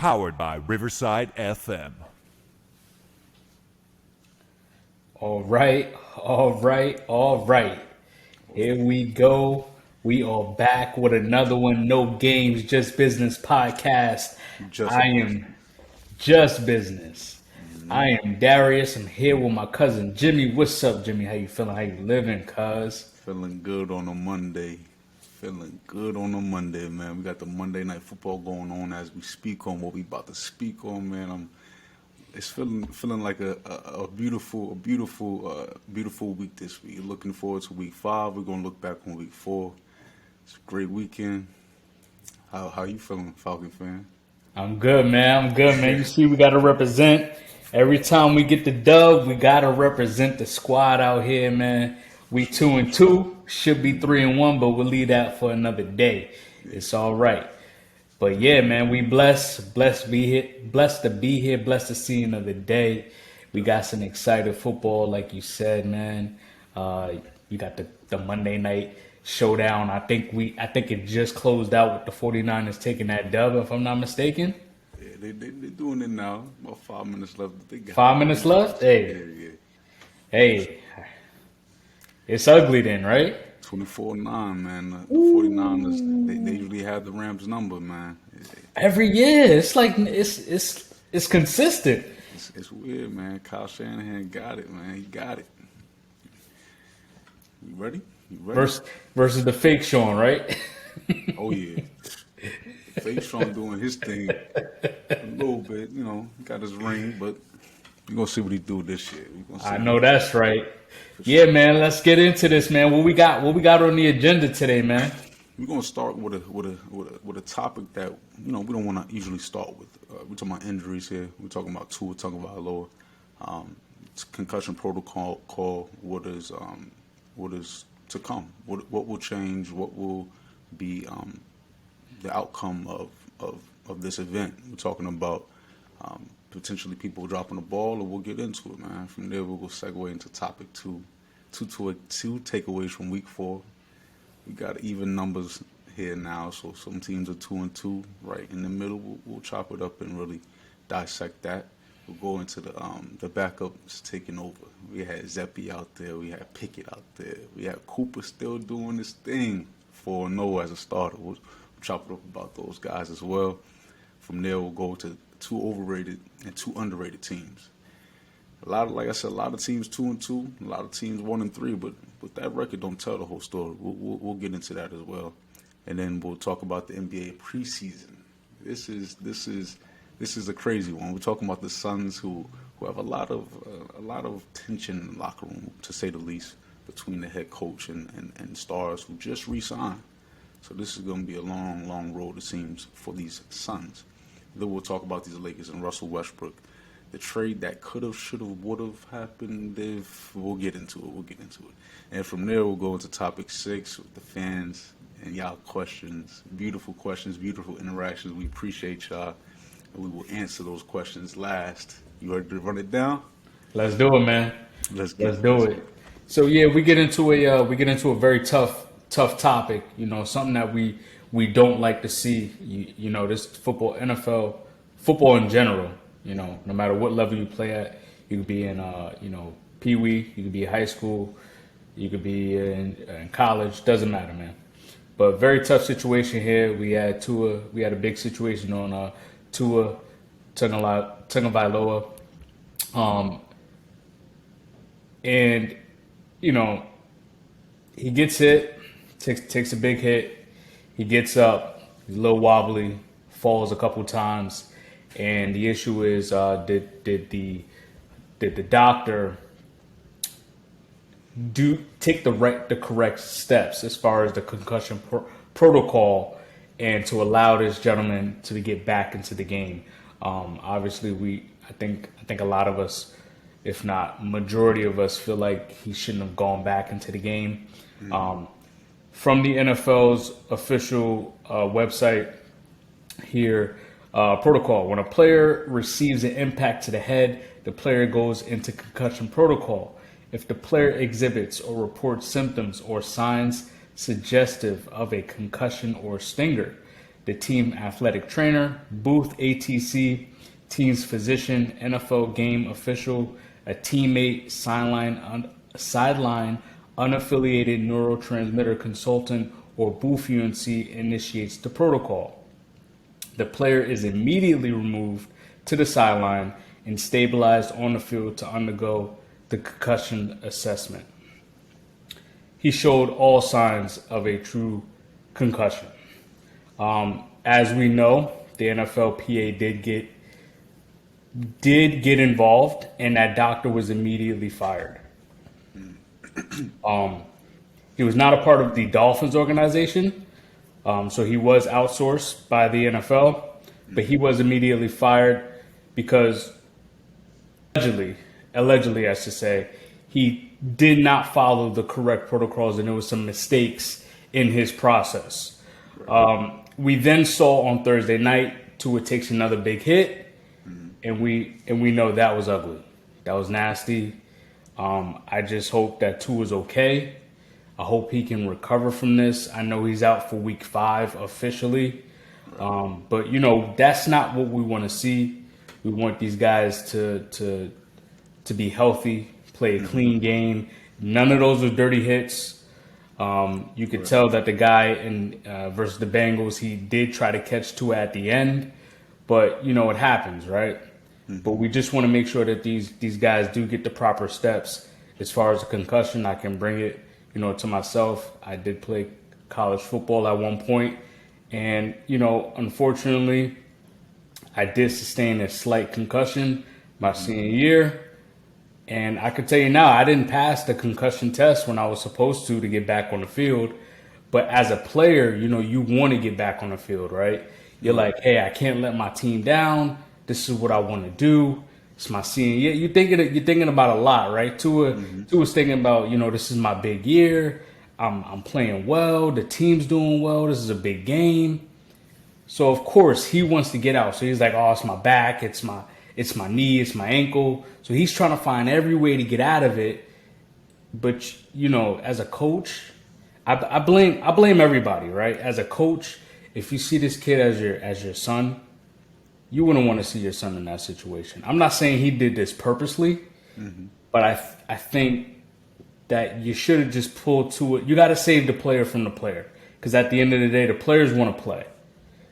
powered by Riverside FM. All right, all right, all right. Here we go. We are back with another one. No games, just business podcast. Just I business. am just business. Mm-hmm. I am Darius. I'm here with my cousin Jimmy. What's up, Jimmy? How you feeling? How you living, cuz? Feeling good on a Monday. Feeling good on a Monday, man. We got the Monday Night Football going on as we speak on what we about to speak on, man. It's feeling like a beautiful week this week. Looking forward to week 5. We're gonna look back on week 4. It's a great weekend. How you feeling, Falcon fan? I'm good, man. I'm good, man. You see, we got to represent. Every time we get the dub, we got to represent the squad out here, man. We 2-2, should be 3-1, but we'll leave that for another day. It's all right. But yeah, man, we blessed to be here, blessed to see another day. We got some excited football, like you said, man. You got the Monday night showdown. I think it just closed out with the 49ers taking that dub, if I'm not mistaken. Yeah, they're doing it now. About 5 minutes left. They got 5 minutes left? Hey. Yeah. Hey. It's ugly then, right? 24-9, man. The 49ers, they usually have the Rams number, man. Every year. It's like it's consistent. It's weird, man. Kyle Shanahan got it, man. He got it. You ready? Versus the fake Sean, right? Oh, yeah. Fake Sean doing his thing a little bit, got his ring, but we're going to see what he do this year. I know that's right. Yeah, man, let's get into this, man. What we got on the agenda today, man? We're going to start with a topic that, we don't want to usually start with. We're talking about injuries here. We're talking about Tua Tagovailoa. Concussion protocol, what is to come? What will change? What will be the outcome of this event? We're talking about potentially people dropping the ball, or we'll get into it, man. From there, we'll go segue into topic 2. Two takeaways from week 4. We got even numbers here now, so some teams are 2-2. Right in the middle, we'll chop it up and really dissect that. We'll go into the backups taking over. We had Zeppi out there. We had Pickett out there. We had Cooper still doing his thing for Noah as a starter. We'll chop it up about those guys as well. From there, we'll go to 2 overrated and 2 underrated teams. Like I said, a lot of teams 2-2, a lot of teams 1-3, but with that record, don't tell the whole story. We'll get into that as well, and then we'll talk about the NBA preseason. This is a crazy one. We're talking about the Suns, who have a lot of tension in the locker room, to say the least, between the head coach and stars who just re-signed. So this is going to be a long road, it seems, for these Suns. Then we'll talk about these Lakers and Russell Westbrook. The trade that could have, should have, would have happened. We'll get into it. And from there, we'll go into topic 6 with the fans and y'all questions. Beautiful interactions. We appreciate y'all. And we will answer those questions last. You ready to run it down? Let's do it, man. Let's do it. So yeah, we get into a very tough topic. Something that we don't like to see. This football, NFL football in general. No matter what level you play at, you could be in Pee Wee, you could be in high school, you could be in college. Doesn't matter, man. But very tough situation here. We had a big situation on Tua Tagovailoa. And he gets hit, takes a big hit. He gets up, he's a little wobbly, falls a couple times, and the issue is, did the doctor take the correct steps as far as the concussion protocol and to allow this gentleman to get back into the game? Obviously, I think a lot of us, if not majority of us, feel like he shouldn't have gone back into the game. From the NFL's official website here, protocol: when a player receives an impact to the head, the player goes into concussion protocol. If the player exhibits or reports symptoms or signs suggestive of a concussion or stinger, the team athletic trainer, booth ATC, team's physician, NFL game official, a teammate, sideline unaffiliated neurotransmitter consultant, or booth UNC initiates the protocol. The player is immediately removed to the sideline and stabilized on the field to undergo the concussion assessment. He showed all signs of a true concussion. As we know, the NFLPA did get involved, and that doctor was immediately fired. He was not a part of the Dolphins organization, so he was outsourced by the NFL, but he was immediately fired because allegedly, I should say, he did not follow the correct protocols, and there was some mistakes in his process. We then saw on Thursday night Tua takes another big hit, and we know that was ugly. That was nasty. I just hope that Tua's okay. I hope he can recover from this. I know he's out for week 5 officially. But, that's not what we want to see. We want these guys to be healthy, play a clean game. None of those are dirty hits. You could tell that the guy in versus the Bengals, he did try to catch Tua at the end. But, it happens, right? But we just want to make sure that these guys do get the proper steps. As far as a concussion, I can bring it, to myself. I did play college football at one point, and unfortunately, I did sustain a slight concussion my senior year. And I could tell you now, I didn't pass the concussion test when I was supposed to get back on the field. But as a player, you want to get back on the field, right? You're like, hey, I can't let my team down. This is what I want to do. It's my senior year. You're thinking about a lot, right? Tua's thinking about, this is my big year. I'm playing well. The team's doing well. This is a big game. So of course he wants to get out. So he's like, oh, it's my back. It's my knee. It's my ankle. So he's trying to find every way to get out of it. But as a coach, I blame everybody, right? As a coach, if you see this kid as your son, you wouldn't want to see your son in that situation. I'm not saying he did this purposely, but I think that you should have just pulled to it. You got to save the player from the player, because at the end of the day, the players want to play.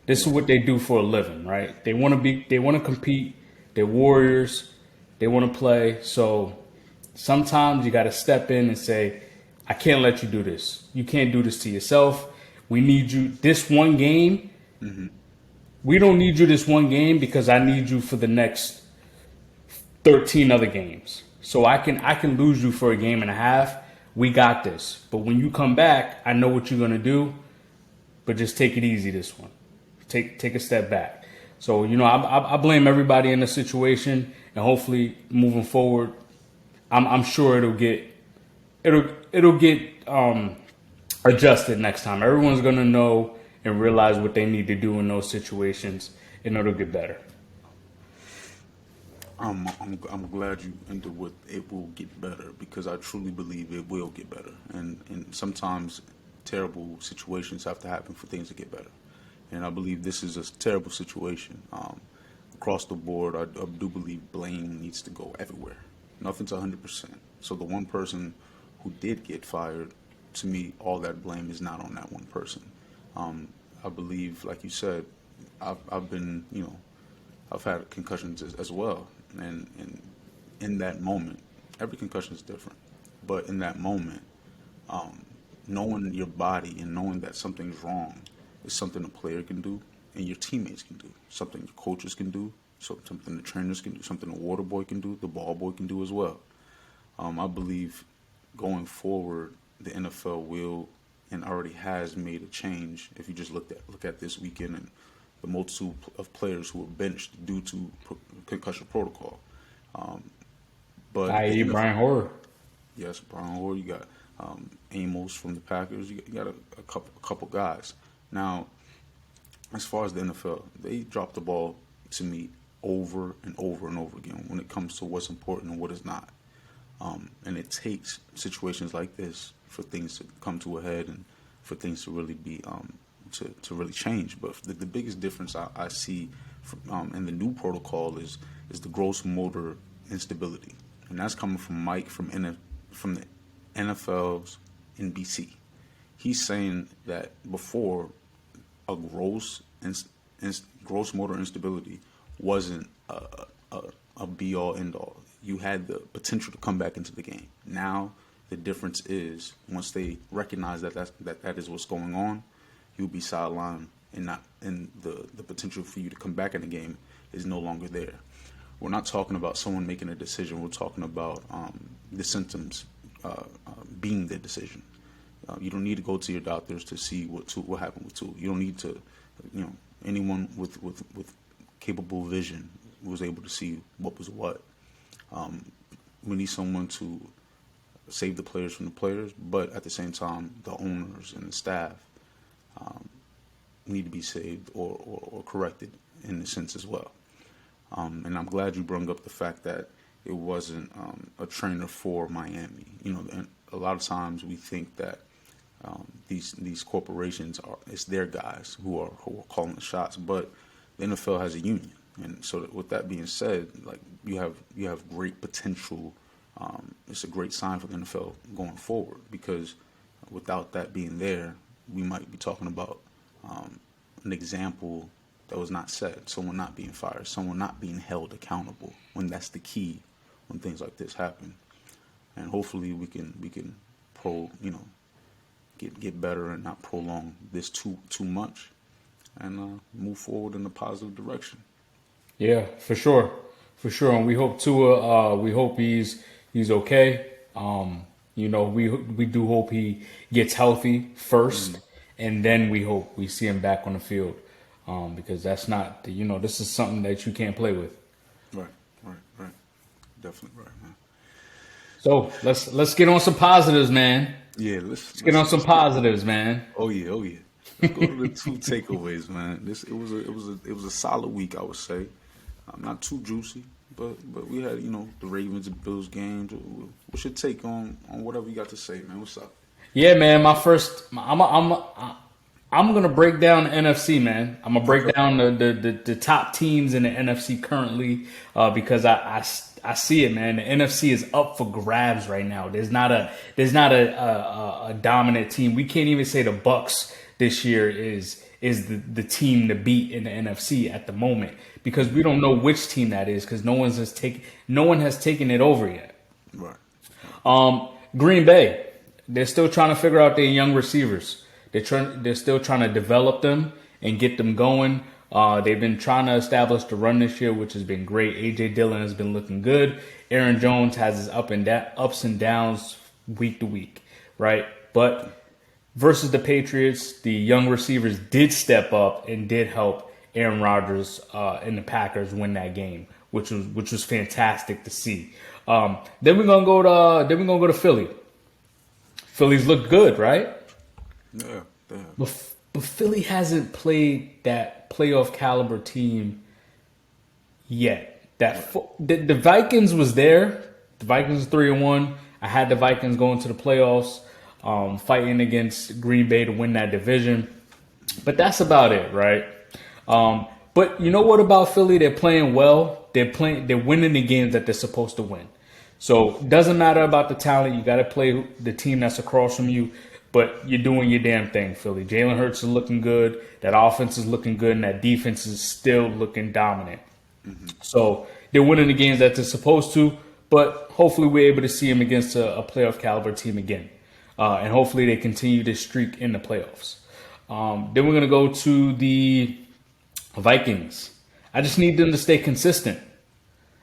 This is what they do for a living, right? They want to compete. They're warriors. They want to play. So sometimes you got to step in and say, I can't let you do this. You can't do this to yourself. We need you this one game. We don't need you this one game because I need you for the next 13 other games. So I can lose you for a game and a half. We got this. But when you come back, I know what you're going to do. But just take it easy this one. Take a step back. So, I blame everybody in the situation, and hopefully moving forward, I'm sure it'll get adjusted next time. Everyone's going to know and realize what they need to do in those situations, and it'll get better. I'm glad you ended with it will get better, because I truly believe it will get better. And sometimes terrible situations have to happen for things to get better. And I believe this is a terrible situation. Across the board, I do believe blame needs to go everywhere. Nothing's 100%. So the one person who did get fired, to me, all that blame is not on that one person. I believe, like you said, I've been, I've had concussions as well. And in that moment, every concussion is different. But in that moment, knowing your body and knowing that something's wrong is something a player can do and your teammates can do, something your coaches can do, something the trainers can do, something the water boy can do, the ball boy can do as well. I believe going forward, the NFL will and already has made a change. If you just look at this weekend and the multitude of players who were benched due to concussion protocol. But i.e. Brian Hoyer. Yes, Brian Hoyer. You got Amos from the Packers. You got a couple guys. Now, as far as the NFL, they drop the ball to me over and over and over again when it comes to what's important and what is not. And it takes situations like this for things to come to a head and for things to really be to really change. But the biggest difference I see in the new protocol is the gross motor instability, and that's coming from Mike from the NFL's NBC. He's saying that before, a gross motor instability wasn't a be all end all. You had the potential to come back into the game. Now the difference is once they recognize that is what's going on, you'll be sidelined and the potential for you to come back in the game is no longer there. We're not talking about someone making a decision. We're talking about the symptoms being the decision. You don't need to go to your doctors to see what happened with Tua. You don't need to, anyone with capable vision was able to see what was what. We need someone to save the players from the players, but at the same time, the owners and the staff need to be saved or corrected in a sense as well. And I'm glad you brought up the fact that it wasn't a trainer for Miami. And a lot of times we think that these corporations it's their guys who are calling the shots, but the NFL has a union, and so with that being said, like you have great potential. It's a great sign for the NFL going forward, because without that being there, we might be talking about an example that was not set, someone not being fired, someone not being held accountable, when that's the key when things like this happen. And hopefully we can get better and not prolong this too much, and move forward in a positive direction. Yeah, for sure. And we hope Tua, we hope he's okay. We do hope he gets healthy first, and then we hope we see him back on the field, because that's not, this is something that you can't play with. Right. Definitely right, man. So let's get on some positives, man. Yeah, let's get on some positives, man. Oh yeah. Let's go to the two takeaways, man. It was a solid week, I would say. Not too juicy, but we had the Ravens and Bills games. What's your take on whatever you got to say, man? What's up? Yeah, man. I'm gonna break down the NFC, man. I'm gonna break down the top teams in the NFC currently, because I see it, man. The NFC is up for grabs right now. There's not a dominant team. We can't even say the Bucks this year is the team to beat in the NFC at the moment, because we don't know which team that is, because no one has taken it over yet. Right. Green Bay, they're still trying to figure out their young receivers. They're still trying to develop them and get them going. They've been trying to establish the run this year, which has been great. A.J. Dillon has been looking good. Aaron Jones has his ups and downs week to week, right? But versus the Patriots, the young receivers did step up and did help Aaron Rodgers and the Packers win that game, which was fantastic to see. Then we're gonna go to Philly. Philly's looked good, right? Yeah. But Philly hasn't played that playoff caliber team yet. The Vikings was there. The Vikings 3-1. I had the Vikings going to the playoffs, fighting against Green Bay to win that division. But that's about it, right? But you know what about Philly? They're playing well. They're winning the games that they're supposed to win. So it doesn't matter about the talent. You got to play the team that's across from you. But you're doing your damn thing, Philly. Jalen Hurts is looking good. That offense is looking good, and that defense is still looking dominant. Mm-hmm. So they're winning the games that they're supposed to, but hopefully we're able to see them against a playoff caliber team again. And hopefully they continue this streak in the playoffs. Then we're going to go to the Vikings. I just need them to stay consistent.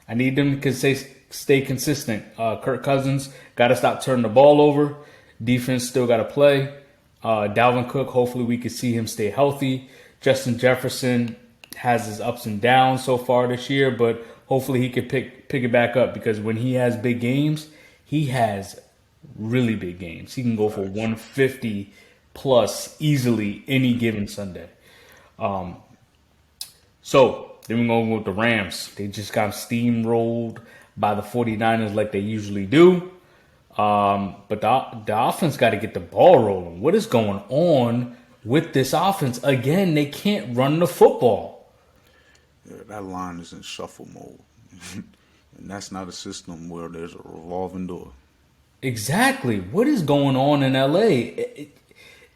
I need them to stay consistent. Kirk Cousins got to stop turning the ball over. Defense still got to play. Dalvin Cook, hopefully we can see him stay healthy. Justin Jefferson has his ups and downs so far this year, but hopefully he can pick it back up, because when he has big games, he has really big games. He can go for 150 plus easily any given Sunday. So then we're going to go with the Rams. They just got steamrolled by the 49ers like they usually do. But the offense got to get the ball rolling. What is going on with this offense. Again, they can't run the football. Yeah, that line is in shuffle mode. And that's not a system where there's a revolving door. Exactly. What is going on in LA?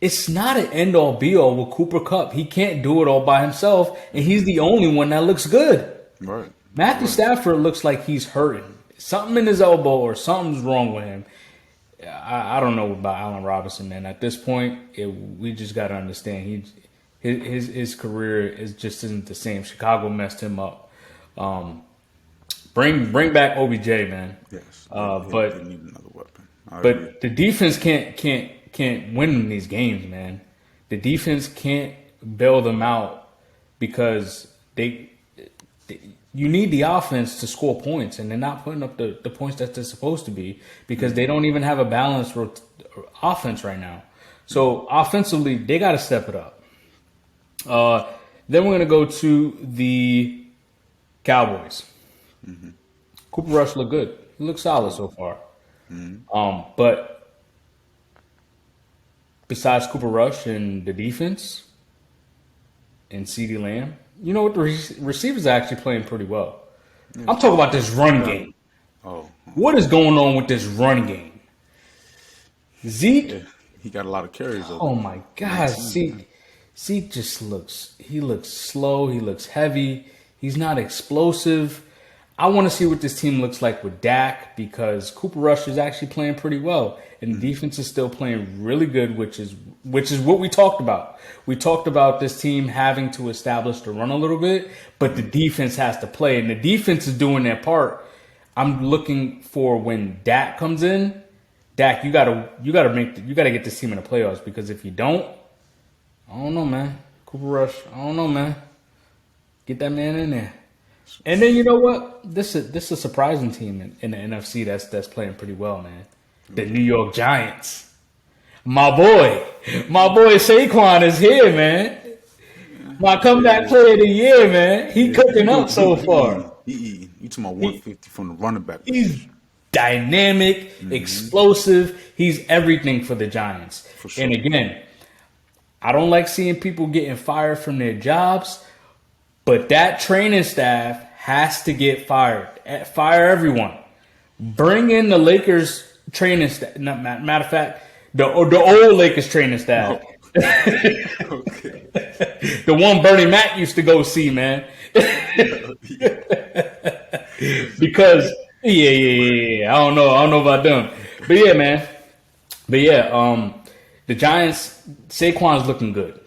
It's not an end all be all with Cooper Kupp. He can't do it all by himself, and he's the only one that looks good. Right. Matthew Stafford looks like he's hurting. Something in his elbow or something's wrong with him. I don't know about Allen Robinson, man. At this point, we just got to understand his career just isn't the same. Chicago messed him up. Bring back OBJ, man. Yes. But they need another weapon. I agree. But the defense can't win these games, man. The defense can't bail them out because you need the offense to score points, and they're not putting up the points that they're supposed to be because they don't even have a balanced offense right now. So offensively, they got to step it up. Then we're going to go to the Cowboys. Mm-hmm. Cooper Rush looked good. He looked solid so far. Mm-hmm. But besides Cooper Rush and the defense and CeeDee Lamb, you know what? The receivers are actually playing pretty well. Yeah. I'm talking about this run game. Oh. What is going on with this run game? Zeke? Yeah, he got a lot of carries. Oh, my God. Zeke just looks slow. He looks heavy. He's not explosive. I want to see what this team looks like with Dak because Cooper Rush is actually playing pretty well, and the defense is still playing really good, which is what we talked about. We talked about this team having to establish the run a little bit, but the defense has to play, and the defense is doing their part. I'm looking for when Dak comes in. Dak, you gotta get this team in the playoffs because if you don't, I don't know, man. Cooper Rush, I don't know, man. Get that man in there. And then you know what? This is a surprising team in the NFC that's playing pretty well, man. The New York Giants. My boy Saquon is here, man. My comeback player of the year, man. He cooking up so far. You talking about 150 from the running back. He's dynamic, explosive. He's everything for the Giants. For sure. And again, I don't like seeing people getting fired from their jobs. But that training staff has to get fired. Fire everyone. Bring in the Lakers training staff. Matter of fact, the old Lakers training staff. Okay. The one Bernie Mac used to go see, man. Because yeah. I don't know about them. But yeah, man. But yeah, the Giants, Saquon's looking good.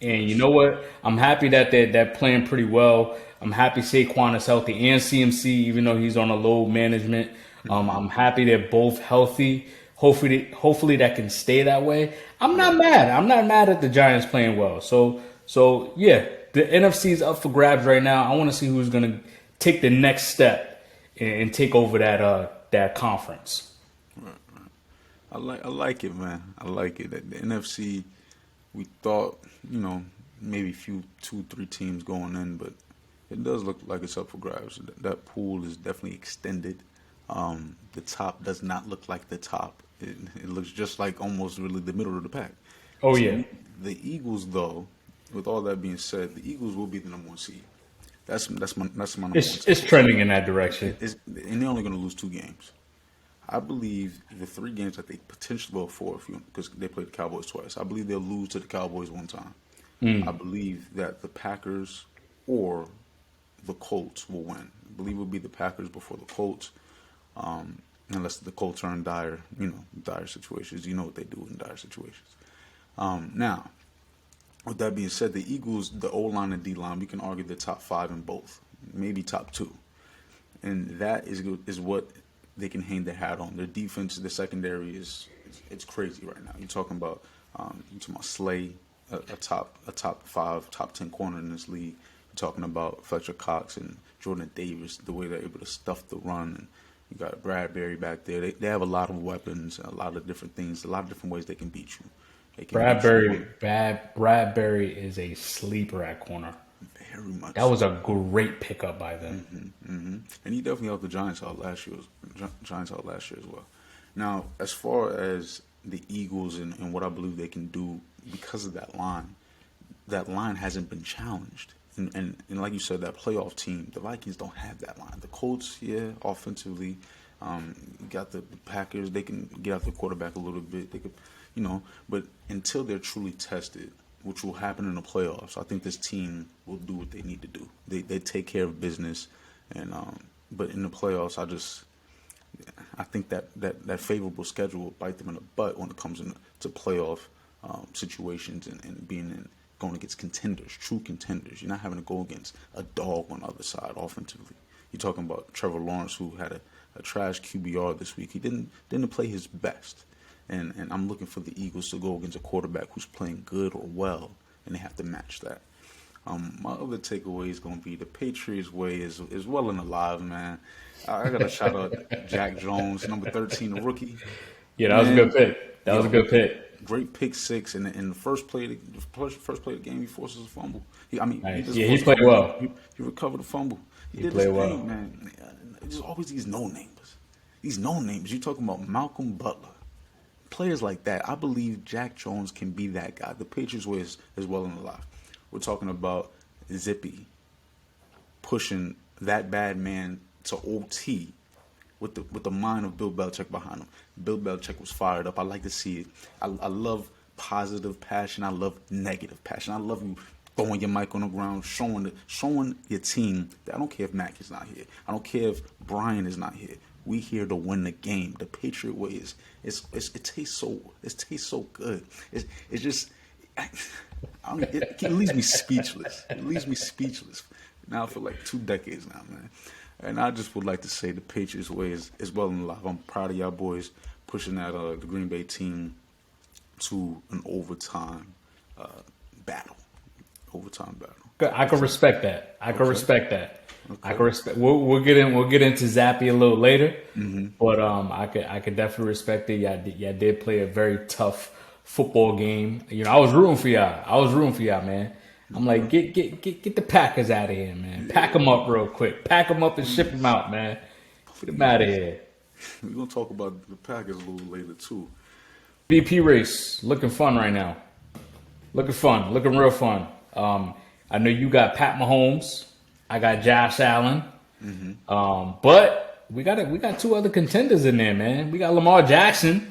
And you know what? I'm happy that they're playing pretty well. I'm happy Saquon is healthy and CMC, even though he's on a low management. I'm happy they're both healthy. Hopefully that can stay that way. I'm not mad. I'm not mad at the Giants playing well. So yeah, the NFC is up for grabs right now. I want to see who's going to take the next step and take over that conference. Right. I like it, man. I like it. The NFC, we thought, maybe 2-3 teams going in, but it does look like it's up for grabs. That pool is definitely extended. The top does not look like the top. It looks just like almost really the middle of the pack. Oh, so yeah. The Eagles, though, with all that being said, the Eagles will be the number one seed. That's my number one. It's trending in that direction. And they're only going to lose 2 games. I believe the 3 games that they potentially will for, because they played the Cowboys twice, I believe they'll lose to the Cowboys one time. I believe that the Packers or the Colts will win. I believe it will be the Packers before the Colts, unless the Colts are in dire situations. You know what they do in dire situations. Now, with that being said, the Eagles, the O-line and D-line, we can argue the top 5 in both, maybe top 2. And that is what they can hang their hat on. Their defense, the secondary it's crazy right now. You're talking about Slay, a top 5, top 10 corner in this league. You're talking about Fletcher Cox and Jordan Davis, the way they're able to stuff the run. And you got Bradbury back there. They have a lot of weapons, a lot of different things, a lot of different ways they can beat you. Bradbury is a sleeper at corner. Very much. That was a great pickup by them. And he definitely helped the Giants out last year as well. Now, as far as the Eagles and what I believe they can do because of that line hasn't been challenged. And like you said, that playoff team, the Vikings don't have that line. The Colts, yeah, offensively, you got the Packers. They can get out the quarterback a little bit. They could, but until they're truly tested, which will happen in the playoffs, I think this team will do what they need to do. They take care of business, and but in the playoffs, I think that favorable schedule will bite them in the butt when it comes to playoff situations and going against contenders, true contenders. You're not having to go against a dog on the other side offensively. You're talking about Trevor Lawrence, who had a trash QBR this week. He didn't play his best, and I'm looking for the Eagles to go against a quarterback who's playing good or well, and they have to match that. My other takeaway is going to be the Patriots way is well and alive, man. I got to shout out Jack Jones, number 13, the rookie. Yeah, that was a good pick. That was a good pick. Great pick six, and in the first play of the game, he forces a fumble. He played well. He recovered the fumble. He played well, man. There's always these no names. You're talking about Malcolm Butler, players like that. I believe Jack Jones can be that guy. The Patriots way is well and alive. We're talking about Zippy pushing that bad man to OT with the mind of Bill Belichick behind him. Bill Belichick was fired up. I like to see it. I love positive passion. I love negative passion. I love you throwing your mic on the ground, showing your team that I don't care if Mac is not here. I don't care if Brian is not here. We here to win the game. The Patriot way it tastes so good. It's just it leaves me speechless. It leaves me speechless. Now for like 2 decades now, man. And I just would like to say the Patriots way is well and alive. I'm proud of y'all boys pushing that the Green Bay team to an overtime battle. I can respect that. I can respect that. Okay. I can respect. We'll get into Zappy a little later, but I could definitely respect it. Y'all did play a very tough football game. I was rooting for y'all, man. I'm like, get the Packers out of here, man. Pack them up real quick. Pack them up and ship them out, man. Get them out of here. We're going to talk about the Packers a little later, too. VP race. Looking fun right now. Looking real fun. I know you got Pat Mahomes. I got Josh Allen. But we got 2 other contenders in there, man. We got Lamar Jackson.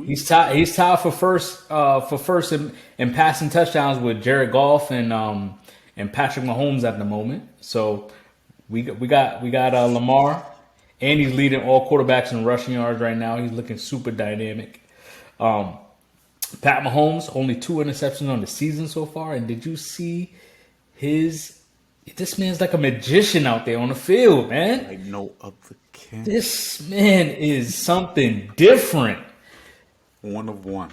He's tied for first in passing touchdowns with Jared Goff and Patrick Mahomes at the moment. So we got Lamar, and he's leading all quarterbacks in rushing yards right now. He's looking super dynamic. Pat Mahomes, only 2 interceptions on the season so far. And did you see this man's like a magician out there on the field, man. Like no other can. This man is something different. One of one.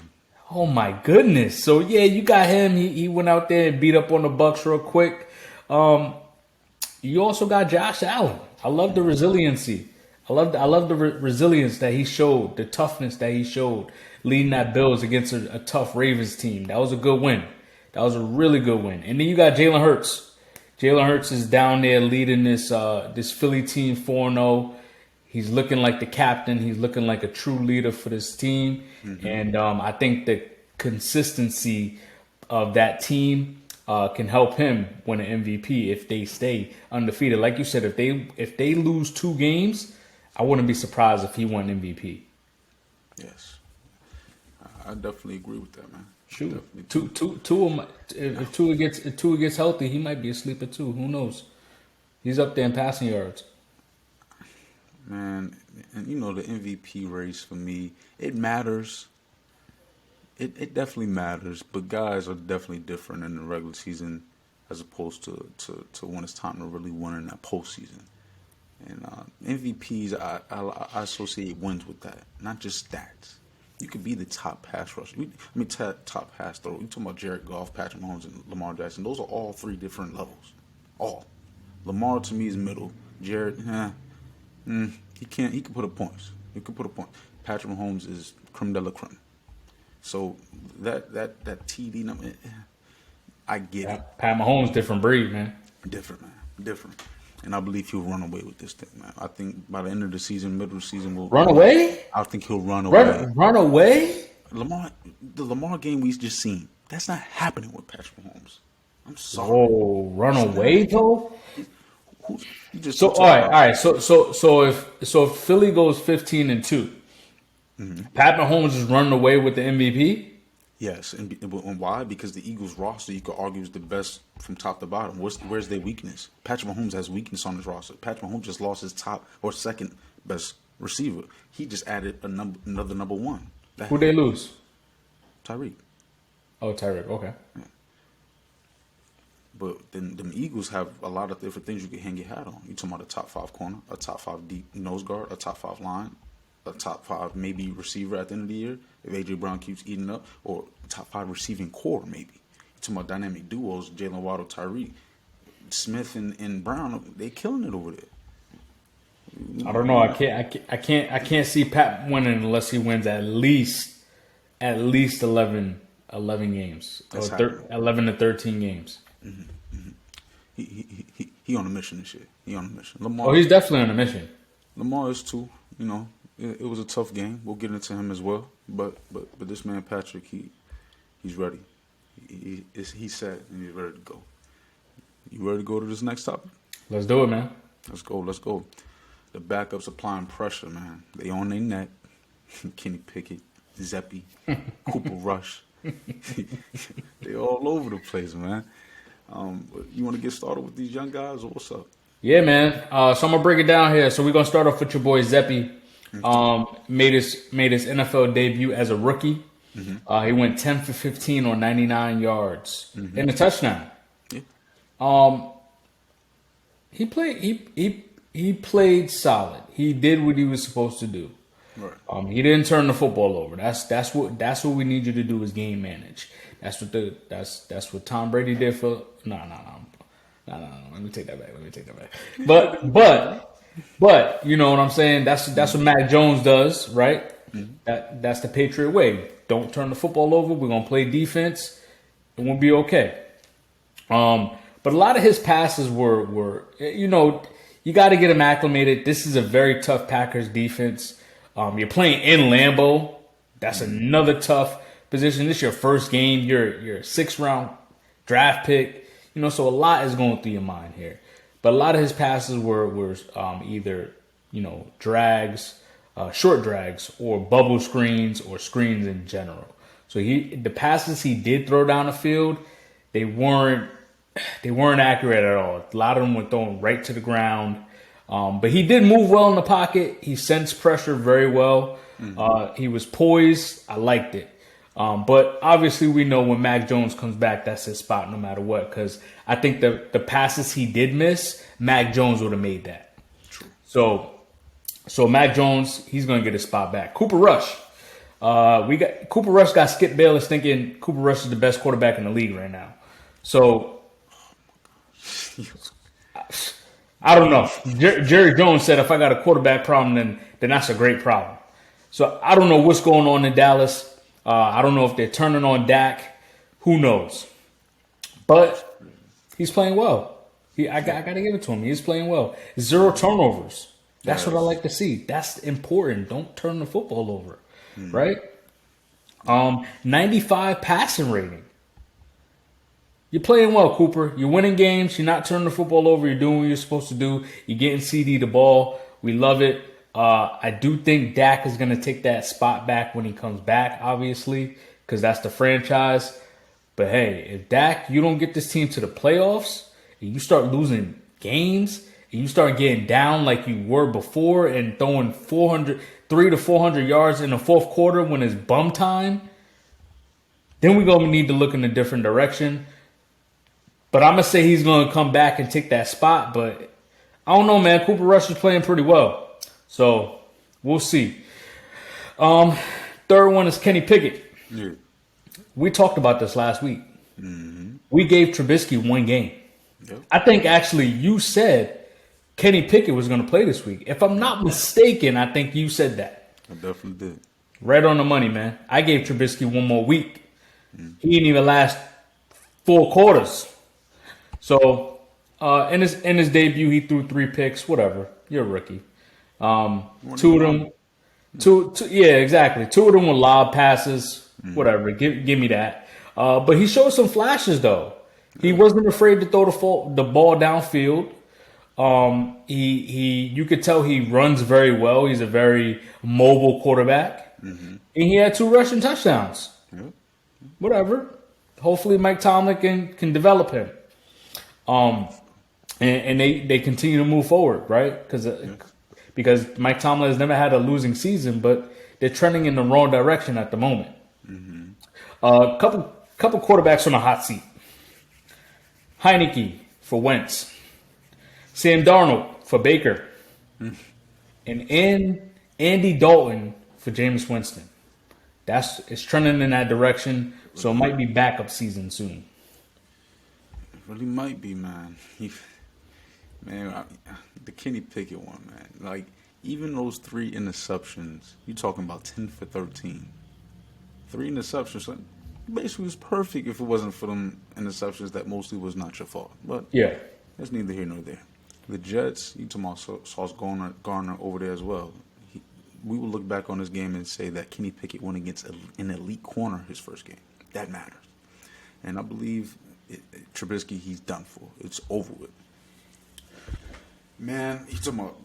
Oh my goodness! So yeah, you got him. He went out there and beat up on the Bucks real quick. You also got Josh Allen. I love the resiliency. I love the resilience that he showed, the toughness that he showed, leading that Bills against a tough Ravens team. That was a good win. That was a really good win. And then you got Jalen Hurts. Jalen Hurts is down there leading this Philly team 4-0. He's looking like the captain. He's looking like a true leader for this team. And I think the consistency of that team can help him win an MVP if they stay undefeated. Like you said, if they lose 2 games, I wouldn't be surprised if he won MVP. Yes, I definitely agree with that, man. Shoot, if Tua gets healthy, he might be a sleeper too. Who knows? He's up there in passing yards. Man, and the MVP race for me, it matters. It definitely matters, but guys are definitely different in the regular season as opposed to when it's time to really win in that postseason. And MVPs, I associate wins with that, not just stats. You could be the top pass rusher. Top pass thrower. You talking about Jared Goff, Patrick Mahomes, and Lamar Jackson. Those are all 3 different levels. All. Lamar to me is middle. Jared, he can put up points. He could put up points. Patrick Mahomes is creme de la creme. So that TD number, I get it. Pat Mahomes, different breed, man. Different. And I believe he'll run away with this thing, man. I think by the end of the season, middle of the season, run away. I think he'll run away. Run away? the Lamar game we just seen, that's not happening with Patrick Mahomes. I'm sorry. Oh, run away though. Who's you just So you all talking right, all about? right. So if Philly goes 15-2, Pat Mahomes is running away with the MVP. Yes, and why? Because the Eagles roster, you could argue, is the best from top to bottom. Where's their weakness? Patrick Mahomes has weakness on his roster. Patrick Mahomes just lost his top or second best receiver. He just added another number one. Who they lose? Tyreek. Oh, Tyreek. Okay. But then them Eagles have a lot of different things you can hang your hat on. You talking about a top 5 corner, a top 5 deep nose guard, a top 5 line, a top 5 maybe receiver at the end of the year if AJ Brown keeps eating up, or top 5 receiving core maybe. You talking about dynamic duos, Jalen Waddle, Tyreek, Smith and Brown. They killing it over there. I don't know. I can't see Pat winning unless he wins at least 11 games or That's happening. 11 to 13 games. He on a mission and shit. He on a mission. Lamar. Oh, he's definitely on a mission. Lamar is too. You know, it was a tough game. We'll get into him as well. But this man Patrick, he's ready. He's set and he's ready to go. You ready to go to this next topic? Let's do it, man. Let's go. The backups applying pressure, man. They on their neck. Kenny Pickett, Zeppy, Cooper Rush. They all over the place, man. You want to get started with these young guys, or what's up? Yeah, man. So I'm gonna break it down here. So we're gonna start off with your boy Zeppy. Made his NFL debut as a rookie. He went 10 for 15 on 99 yards and a touchdown. Yeah. He played solid. He did what he was supposed to do. Right. He didn't turn the football over. That's what we need you to do is game manage. That's what Tom Brady did for no. Let me take that back. But you know what I'm saying? That's what Mac Jones does, right? That's the Patriot way. Don't turn the football over. We're gonna play defense, and we'll be okay. But a lot of his passes were you know, you got to get him acclimated. This is a very tough Packers defense. You're playing in Lambeau. That's another tough position. This is your first game. You're a 6th round draft pick. You know, so a lot is going through your mind here. But a lot of his passes were either, you know, drags, short drags, or bubble screens, or screens in general. So the passes he did throw down the field, they weren't accurate at all. A lot of them were thrown right to the ground. But he did move well in the pocket. He sensed pressure very well. He was poised. I liked it. But obviously we know when Mac Jones comes back, that's his spot no matter what. Because I think the passes he did miss, Mac Jones would have made that. True. So Mac Jones, he's going to get his spot back. Cooper Rush. Cooper Rush got Skip Bayless thinking Cooper Rush is the best quarterback in the league right now. So I don't know. Jerry Jones said if I got a quarterback problem, then that's a great problem. So I don't know what's going on in Dallas. I don't know if they're turning on Dak. Who knows? But he's playing well. I got to give it to him. He's playing well. 0 turnovers. That's what I like to see. That's important. Don't turn the football over, right? 95 passing rating. You're playing well, Cooper. You're winning games. You're not turning the football over. You're doing what you're supposed to do. You're getting CD the ball. We love it. I do think Dak is going to take that spot back when he comes back, obviously, because that's the franchise. But hey, if Dak, you don't get this team to the playoffs, and you start losing games, and you start getting down like you were before and throwing 300 to 400 yards in the fourth quarter when it's bum time, then we're going to need to look in a different direction. But I'm going to say he's going to come back and take that spot. But I don't know, man. Cooper Rush is playing pretty well. So we'll see. Third one is Kenny Pickett. Yeah. We talked about this last week. We gave Trubisky 1 game. Yep. I think actually you said Kenny Pickett was going to play this week. If I'm not mistaken, I think you said that. I definitely did. Right on the money, man. I gave Trubisky 1 more week. He didn't even last 4 quarters. So in his debut, he threw 3 picks. Whatever. You're a rookie. 2 of them. Yeah, exactly. Two of them were lob passes. Whatever. Give me that. But he showed some flashes though. He Yeah. wasn't afraid to throw the ball downfield. You could tell he runs very well. He's a very mobile quarterback, and he had 2 rushing touchdowns. Yeah. Whatever. Hopefully, Mike Tomlin can develop him. Um, and they continue to move forward, right? Because Mike Tomlin has never had a losing season, but they're trending in the wrong direction at the moment. Couple quarterbacks on the hot seat. Heineke for Wentz, Sam Darnold for Baker, and Andy Dalton for Jameis Winston. It's trending in that direction, so it might be backup season soon. Really might be, man. Man, the Kenny Pickett one, man. Like, even those 3 interceptions, you talking about 10 for 13. 3 interceptions, like, basically was perfect if it wasn't for them interceptions that mostly was not your fault. But Yeah. that's neither here nor there. The Jets, you talking about Sauce Gardner over there as well. We will look back on this game and say that Kenny Pickett went against an elite corner his first game. That matters. And I believe Trubisky, he's done for. It's over with. Man, he's talking about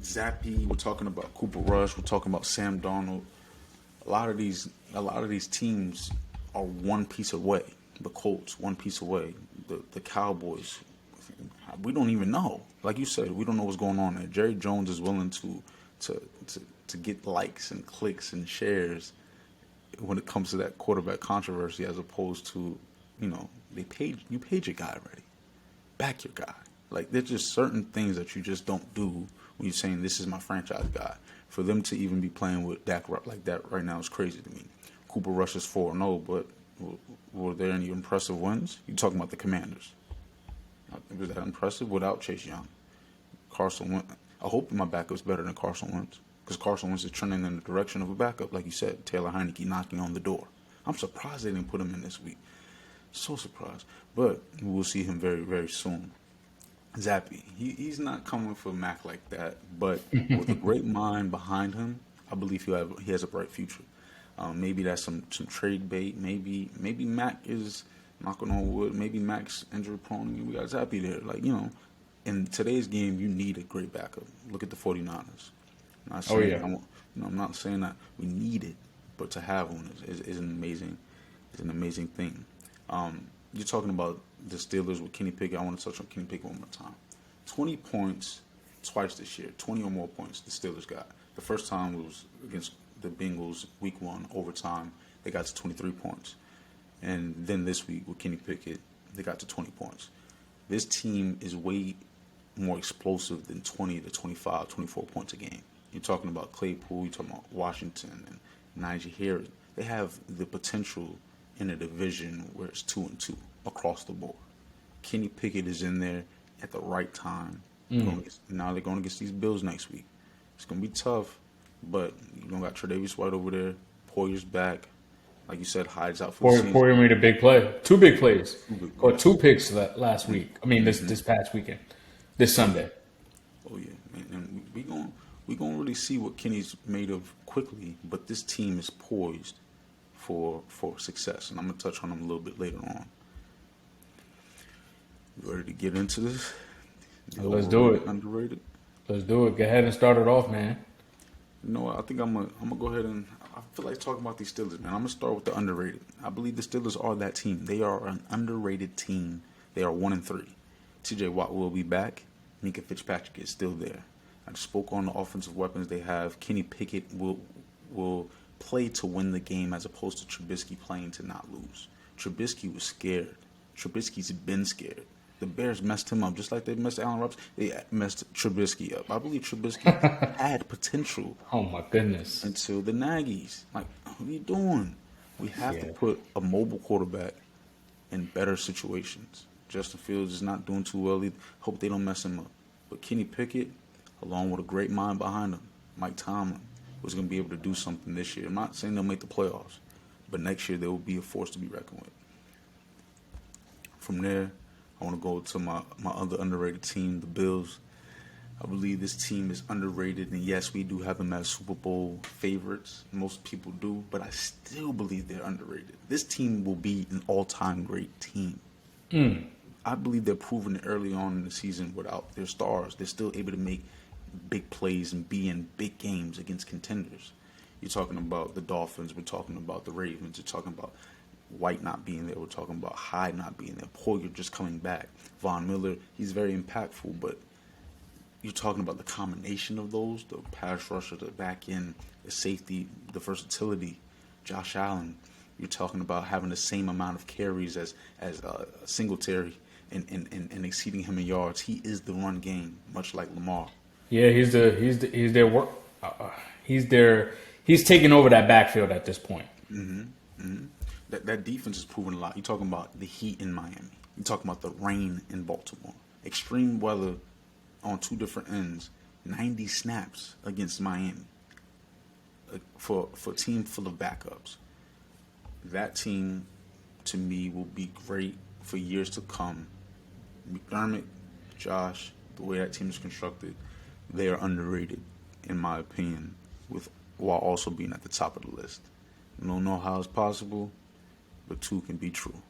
Zappy. We're talking about Cooper Rush. We're talking about Sam Darnold. A lot of these teams are one piece away. The Colts, one piece away. The Cowboys, we don't even know. Like you said, we don't know what's going on there. Jerry Jones is willing to get likes and clicks and shares when it comes to that quarterback controversy, as opposed to, you paid your guy already. Back your guy. Like, there's just certain things that you just don't do when you're saying this is my franchise guy. For them to even be playing with Dak like that right now is crazy to me. Cooper Rush is 4-0, but were there any impressive wins? You talking about the Commanders? Was that impressive without Chase Young? Carson Wentz. I hope my backup's better than Carson Wentz, because Carson Wentz is trending in the direction of a backup, like you said. Taylor Heineke knocking on the door. I'm surprised they didn't put him in this week. So surprised. But we'll see him very, very soon. Zappy, he's not coming for Mac like that, but with a great mind behind him, I believe he has a bright future. Maybe that's some trade bait. Maybe Mac is knocking on wood. Maybe Mac's injury prone, and we got Zappy there. Like, in today's game, you need a great backup. Look at the 49ers. I'm not saying, I'm not saying that we need it, but to have one is an amazing thing. You're talking about the Steelers with Kenny Pickett. I want to touch on Kenny Pickett one more time. 20 points twice this year. 20 or more points the Steelers got. The first time was against the Bengals, week 1, overtime. They got to 23 points. And then this week with Kenny Pickett, they got to 20 points. This team is way more explosive than 20 to 25, 24 points a game. You're talking about Claypool, you're talking about Washington and Najee Harris. They have the potential in a division where it's 2-2 across the board. Kenny Pickett is in there at the right time. Now they're going against these Bills next week. It's going to be tough, but you don't got Tre'Davious White over there. Poyer's back. Like you said, Hyde's out for the season. Poyer made a big play. 2 big plays. Caught 2 picks last week. I mean, this past weekend. This Sunday. Oh, yeah. And we gonna really see what Kenny's made of quickly, but this team is poised for success, and I'm going to touch on them a little bit later on. You ready to get into this? Let's do it. Underrated? Let's do it. Go ahead and start it off, man. You know what? I think I'm gonna go ahead and I feel like talking about these Steelers, man. I'm gonna start with the underrated. I believe the Steelers are that team. They are an underrated team. They are 1-3. T.J. Watt will be back. Minka Fitzpatrick is still there. I just spoke on the offensive weapons they have. Kenny Pickett will play to win the game as opposed to Trubisky playing to not lose. Trubisky was scared. Trubisky's been scared. The Bears messed him up just like they messed Allen Robinson. They messed Trubisky up. I believe Trubisky had potential. Oh, my goodness. Until the Nagys. Like, what are you doing? We have to put a mobile quarterback in better situations. Justin Fields is not doing too well either. Hope they don't mess him up. But Kenny Pickett, along with a great mind behind him, Mike Tomlin, was going to be able to do something this year. I'm not saying they'll make the playoffs, but next year they will be a force to be reckoned with. From there, I want to go to my other underrated team, the Bills. I believe this team is underrated, and yes, we do have them as Super Bowl favorites. Most people do, but I still believe they're underrated. This team will be an all-time great team. I believe they're proving it early on in the season without their stars. They're still able to make big plays and be in big games against contenders. You're talking about the Dolphins. We're talking about the Ravens. You're talking about White not being there. We're talking about Hyde not being there. Poyer just coming back. Von Miller, he's very impactful, but you're talking about the combination of those, the pass rusher, the back end, the safety, the versatility, Josh Allen. You're talking about having the same amount of carries as Singletary and exceeding him in yards. He is the run game, much like Lamar. Yeah, he's their work. He's taking over that backfield at this point. That defense is proving a lot. You're talking about the heat in Miami. You're talking about the rain in Baltimore. Extreme weather on two different ends. 90 snaps against Miami for a team full of backups. That team, to me, will be great for years to come. McDermott, Josh, the way that team is constructed, they are underrated, in my opinion, while also being at the top of the list. I don't know how it's possible, but two can be true.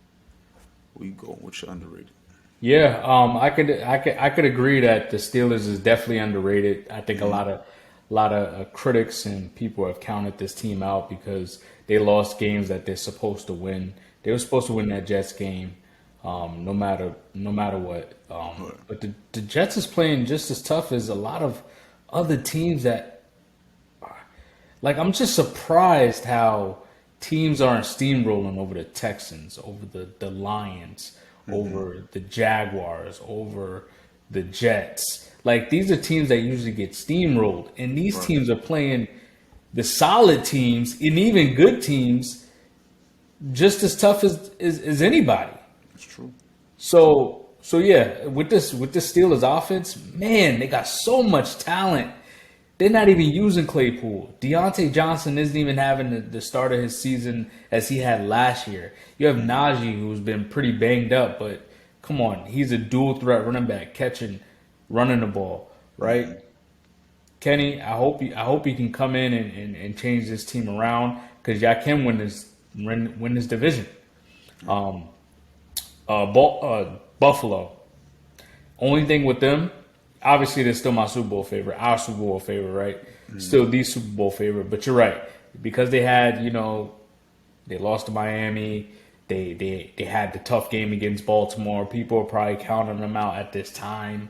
We go with your underrated. Yeah, I could agree that the Steelers is definitely underrated. I think a lot of critics and people have counted this team out because they lost games that they're supposed to win. They were supposed to win that Jets game, no matter what. But the Jets is playing just as tough as a lot of other teams that, like, I'm just surprised how teams aren't steamrolling over the Texans, over the Lions, over the Jaguars, over the Jets. Like, these are teams that usually get steamrolled, and these teams are playing the solid teams and even good teams just as tough as anybody. It's true. So yeah, with this Steelers offense, man, they got so much talent. They're not even using Claypool. Deontay Johnson isn't even having the start of his season as he had last year. You have Najee, who's been pretty banged up, but come on, he's a dual threat running back, catching, running the ball, right? Kenny, I hope you can come in and change this team around because y'all can win this division. Buffalo. Only thing with them, obviously they're still my Super Bowl favorite, our Super Bowl favorite, right? Still the Super Bowl favorite, but you're right because they had, they lost to Miami. They had the tough game against Baltimore. People are probably counting them out at this time.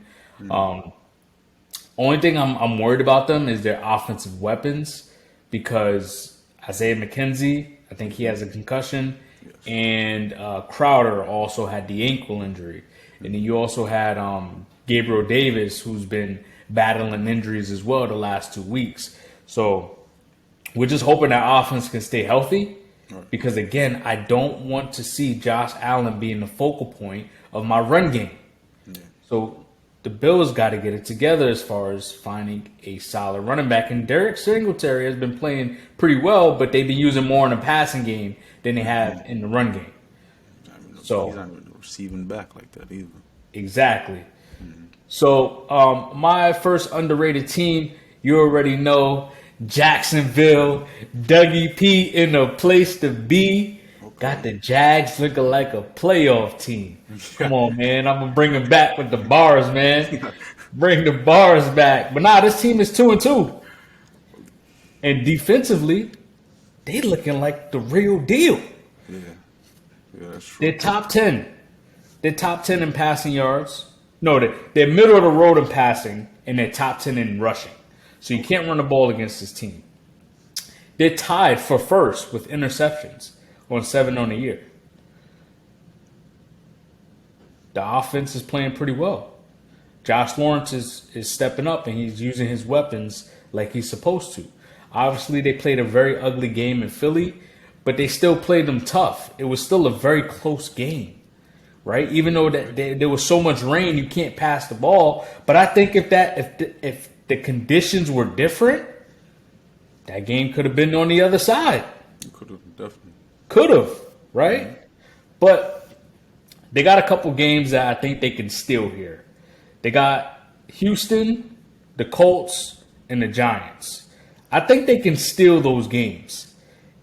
Only thing I'm worried about them is their offensive weapons because Isaiah McKenzie, I think he has a concussion, and Crowder also had the ankle injury. And then you also had Gabriel Davis, who's been battling injuries as well the last 2 weeks. So we're just hoping that offense can stay healthy because, again, I don't want to see Josh Allen being the focal point of my run game. So the Bills got to get it together as far as finding a solid running back. And Derek Singletary has been playing pretty well, but they've been using more in the passing game than they have in the run game. So he's not even receiving back like that either. Exactly. So my first underrated team, you already know, Jacksonville, Dougie P in a place to be. Got the Jags looking like a playoff team. Come on, man. I'm going to bring them back with the bars, man. Bring the bars back. But this team is 2-2. And defensively, they looking like the real deal. Yeah, that's true. They're top 10. They're top 10 in passing yards. No, they're middle of the road in passing, and they're top 10 in rushing. So you can't run the ball against this team. They're tied for first with interceptions on 7 on the year. The offense is playing pretty well. Josh Lawrence is stepping up, and he's using his weapons like he's supposed to. Obviously, they played a very ugly game in Philly, but they still played them tough. It was still a very close game, right? Even though there was so much rain, you can't pass the ball. But I think if the conditions were different, that game could have been on the other side. You could have definitely. Could have, right? But they got a couple games that I think they can steal here. They got Houston the Colts, and the Giants. I think they can steal those games.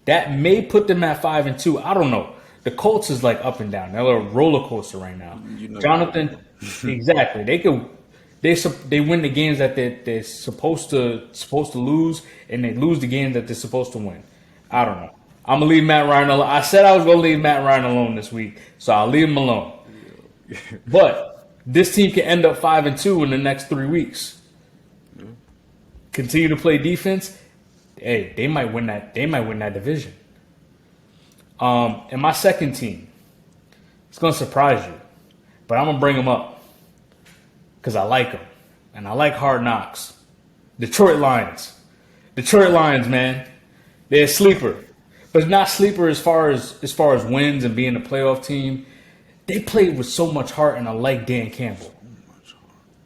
That may put them at 5-2. I don't know. The Colts is like up and down. They're a roller coaster right now. Jonathan, exactly. They win the games that they're supposed to lose, and they lose the games that they're supposed to win. I don't know. I'm gonna leave Matt Ryan alone. I said I was gonna leave Matt Ryan alone this week, so I'll leave him alone. But this team can end up 5-2 in the next 3 weeks. Continue to play defense. Hey, they might win that. They might win that division. And my second team, it's gonna surprise you, but I'm gonna bring them up because I like them and I like Hard Knocks. Detroit Lions. Detroit Lions, man, they're a sleeper, but not sleeper as far as wins and being a playoff team. They played with so much heart, and I like Dan Campbell.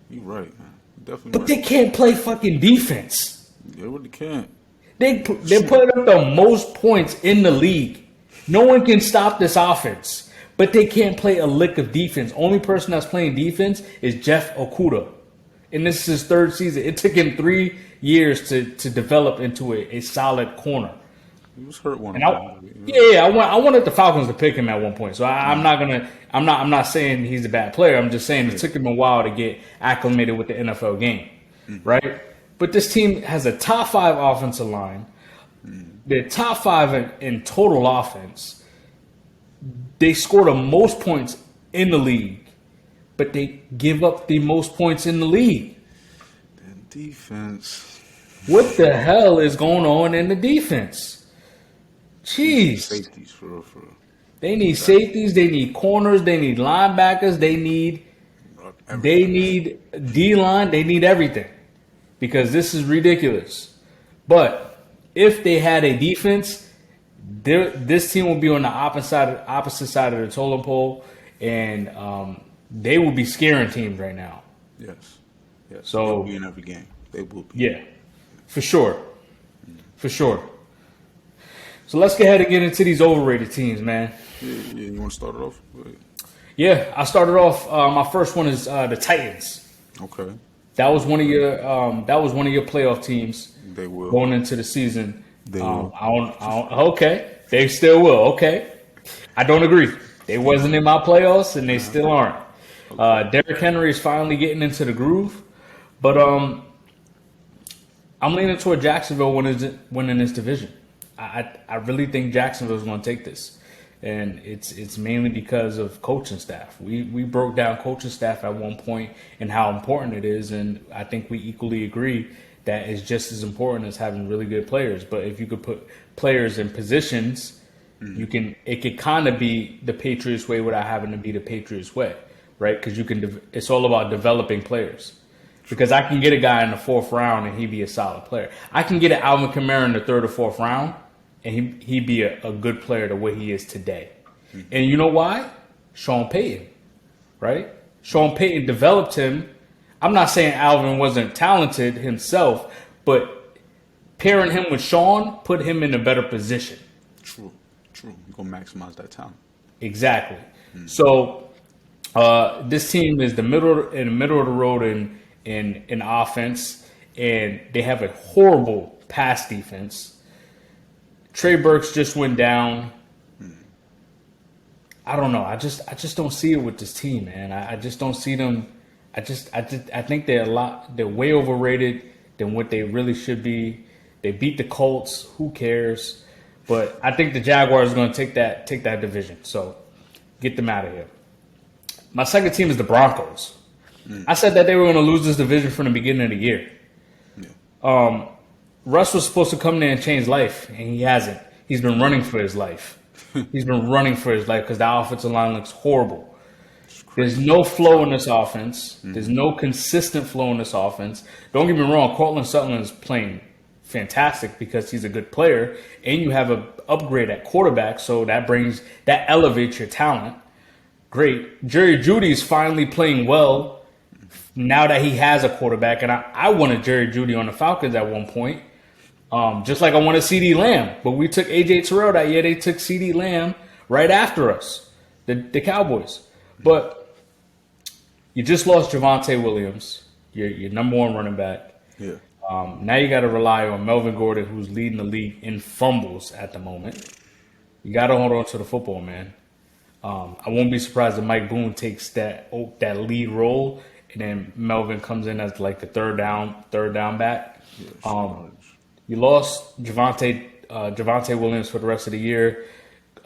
You're right, man. Definitely. But right. they can't play fucking defense. They really can't. They're putting up the most points in the league. No one can stop this offense, but they can't play a lick of defense. Only person that's playing defense is Jeff Okuda, and this is his third season. It took him 3 years to develop into a solid corner. He was hurt one. And I wanted the Falcons to pick him at one point. So I'm not saying he's a bad player. I'm just saying it took him a while to get acclimated with the NFL game, right? But this team has a top 5 offensive line. They're top 5 in total offense. They score the most points in the league, but they give up the most points in the league. That defense. What the hell is going on in the defense? Jeez. Safeties for real. They need safeties. They need corners. They need linebackers. They need D-line. They need everything because this is ridiculous. But if they had a defense, this team will be on the opposite side of the totem pole, and they will be scaring teams right now. Yes. So they'll be in every game. They will be. Yeah, for sure. For sure. So let's go ahead and get into these overrated teams, man. Yeah. You want to start it off? Yeah, I started off. My first one is the Titans. Okay. That was one of your playoff teams. They will going into the season. They will. Okay, they still will. Okay, I don't agree. They wasn't in my playoffs, and they still aren't. Derrick Henry is finally getting into the groove, but I'm leaning toward Jacksonville winning this division. I really think Jacksonville is going to take this, and it's mainly because of coaching staff. We broke down coaching staff at one point and how important it is, and I think we equally agree that it's just as important as having really good players. But if you could put players in positions, it could kind of be the Patriots way without having to be the Patriots way, right? Because it's all about developing players. Because I can get a guy in the 4th round and he'd be a solid player. I can get an Alvin Kamara in the 3rd or 4th round and he'd be a good player the way he is today. And you know why? Sean Payton, right? Sean Payton developed him. I'm not saying Alvin wasn't talented himself, but pairing him with Sean put him in a better position. True. You're going to maximize that talent. Exactly. So this team is in the middle of the road in offense, and they have a horrible pass defense. Trey Burks just went down. I don't know. I just don't see it with this team, man. I just don't see them. I think they're way overrated than what they really should be. They beat the Colts. Who cares? But I think the Jaguars are going to take that division. So get them out of here. My second team is the Broncos. I said that they were going to lose this division from the beginning of the year. Yeah. Russ was supposed to come there and change life, and he hasn't. He's been running for his life. He's been running for his life because the offensive line looks horrible. There's no flow in this offense. There's no consistent flow in this offense. Don't get me wrong, Cortland Sutton is playing fantastic because he's a good player, and you have an upgrade at quarterback, so that elevates your talent. Great. Jerry Jeudy's finally playing well now that he has a quarterback, and I wanted Jerry Jeudy on the Falcons at one point, just like I wanted CeeDee Lamb. But we took A.J. Terrell that year. They took CeeDee Lamb right after us, the Cowboys. But you just lost Javonte Williams, your number one running back. Yeah. Now you got to rely on Melvin Gordon, who's leading the league in fumbles at the moment. You got to hold on to the football, man. I won't be surprised if Mike Boone takes that lead role, and then Melvin comes in as like the third down back. Yeah. Um, Yardage. you lost Javante Williams for the rest of the year.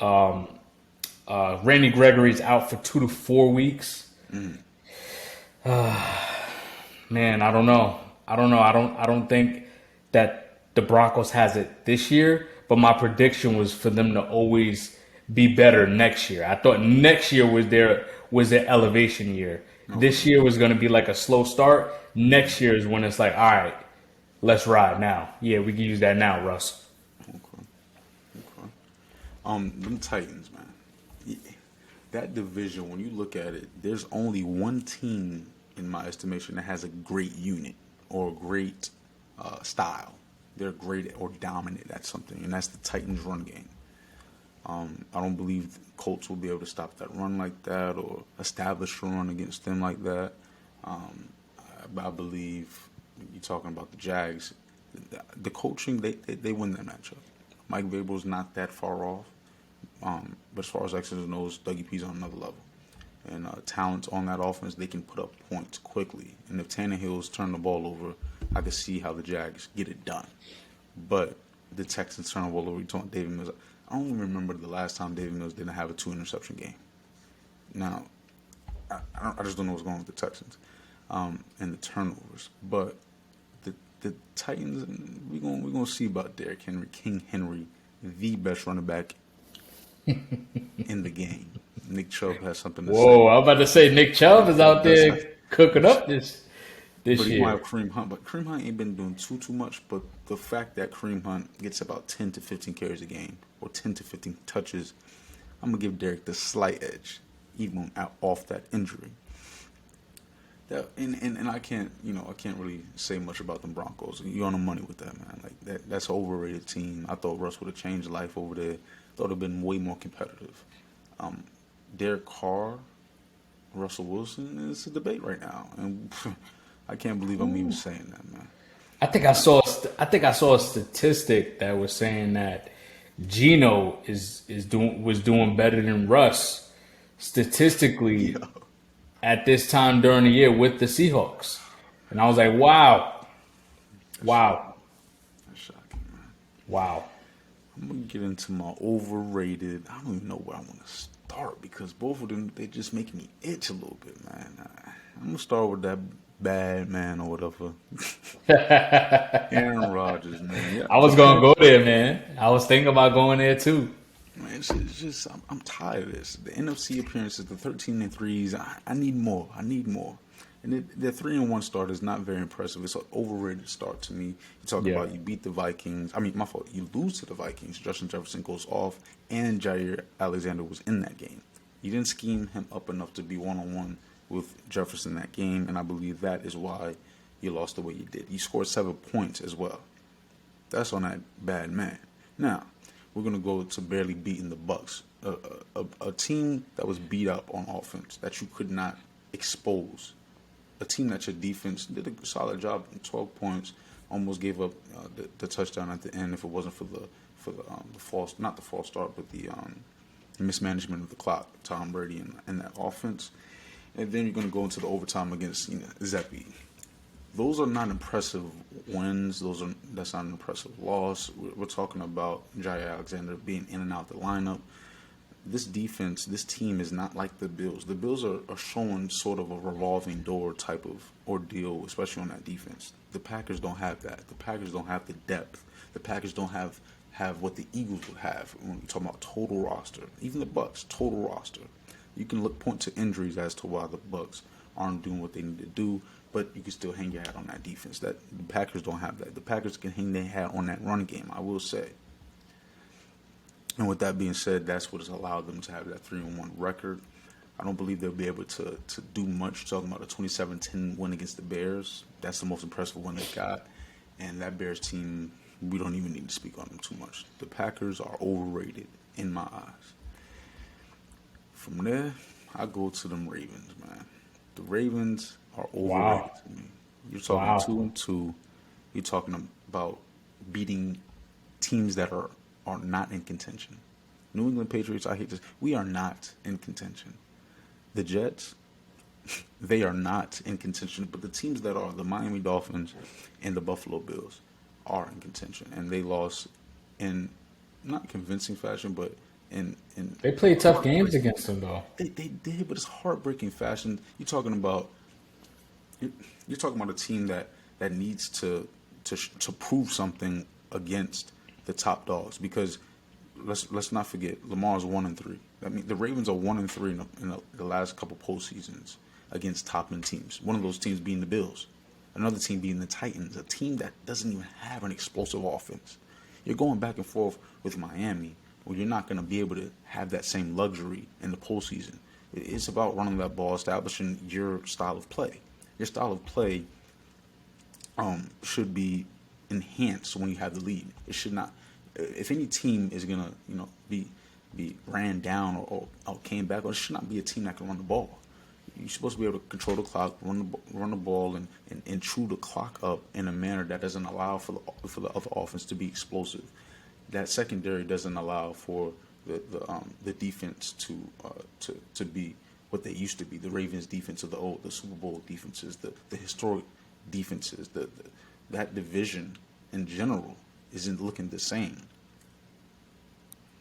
Randy Gregory's out for 2 to 4 weeks. Man, I don't know. I don't think that the Broncos has it this year, but my prediction was for them to always be better next year. I thought next year was their elevation year. This year was going to be like a slow start. Next year is when it's like, all right, let's ride now. Yeah, we can use that now, Russ. Okay. Okay. Them Titans, man. Yeah. That division, when you look at it, there's only one team, in my estimation, that has a great unit or a great style. They're great or dominant at something, and that's the Titans' run game. I don't believe Colts will be able to stop that run like that or establish a run against them like that. I believe you're talking about the Jags. The coaching, they win that matchup. Mike Vrabel's not that far off. But as far as X's and O's, Dougie P's on another level. And talent on that offense, they can put up points quickly. And if Tannehill's turn the ball over, I can see how the Jags get it done. But the Texans turn the ball over. You talking David Mills. I don't even remember the last time David Mills didn't have a 2-interception game. Now, I just don't know what's going on with the Texans and the turnovers. But the Titans, we're gonna see about Derrick Henry, King Henry, the best running back in the game. Nick Chubb has something to say. Whoa, I was about to say Nick Chubb is out there cooking up this But he might year. have Kareem Hunt. But Kareem Hunt ain't been doing too much. But the fact that Kareem Hunt gets about 10 to 15 carries a game or 10 to 15 touches, I'm going to give Derek the slight edge, even off that injury. And I can't really say much about them Broncos. You're on the money with that, man. Like that's an overrated team. I thought Russ would have changed life over there. Thought it'd been way more competitive. Derek Carr, Russell Wilson is a debate right now, and I can't believe I'm even saying that, man. I think I saw a statistic that was saying that Gino was doing better than Russ statistically Yeah, at this time during the year with the Seahawks, and I was like, wow, wow, that's shocking, man. wow. I'm gonna get into my overrated. I don't even know where I want to start because both of them they just make me itch a little bit, man. I'm gonna start with that bad man or whatever, Aaron Rodgers, man. Yeah, I was gonna go there, man. I was thinking about going there too. man, it's just I'm tired of this. The NFC appearances, the 13-3s. I need more. I need more. And the 3-1 start is not very impressive. It's an overrated start to me. You talk Yeah. about you beat the Vikings. I mean, my fault. You lose to the Vikings. Justin Jefferson goes off, and Jair Alexander was in that game. You didn't scheme him up enough to be one-on-one with Jefferson in that game, and I believe that is why you lost the way you did. You scored 7 points as well. That's on that bad man. Now, we're going to go to barely beating the Bucks, a team that was beat up on offense, that you could not expose. A team that your defense did a solid job, 12 points, almost gave up the touchdown at the end if it wasn't for the false, not the false start, but the mismanagement of the clock, Tom Brady and that offense. And then you're going to go into the overtime against Zeppi. Those are not impressive wins. That's not an impressive loss. We're talking about Jair Alexander being in and out the lineup. This defense, this team is not like the Bills. The Bills are showing sort of a revolving door type of ordeal, especially on that defense. The Packers don't have that. The Packers don't have the depth. The Packers don't have what the Eagles would have when you're talking about total roster. Even the Bucks, total roster. You can point to injuries as to why the Bucks aren't doing what they need to do, but you can still hang your hat on that defense. That the Packers don't have that. The Packers can hang their hat on that run game, I will say. And with that being said, that's what has allowed them to have that 3-1 record. I don't believe they'll be able to do much. Talking about a 27-10 win against the Bears, that's the most impressive one they got. And that Bears team, we don't even need to speak on them too much. The Packers are overrated in my eyes. From there, I go to them Ravens, man. The Ravens are overrated Wow. to me. You're talking Wow. 2-2. You're talking about beating teams that are not in contention. New England Patriots, I hate this. We are not in contention. The Jets, they are not in contention. But the teams that are, the Miami Dolphins and the Buffalo Bills, are in contention. And they lost in not convincing fashion, but in They played tough games against them, though. they did, but it's heartbreaking fashion. You're talking about a team that needs to prove something against the top dogs, because let's not forget Lamar's 1-3. I mean, the Ravens are 1-3 in the last couple postseasons against top end teams. One of those teams being the Bills, another team being the Titans, a team that doesn't even have an explosive offense. You're going back and forth with Miami, where you're not going to be able to have that same luxury in the postseason. It's about running that ball, establishing your style of play. Your style of play should be enhanced when you have the lead. It should not. If any team is gonna, be ran down or came back, it should not be a team that can run the ball. You're supposed to be able to control the clock, run the ball, and chew the clock up in a manner that doesn't allow for the other offense to be explosive. That secondary doesn't allow for the defense to be what they used to be. The Ravens defense of the Super Bowl defenses, the historic defenses, that division in general isn't looking the same.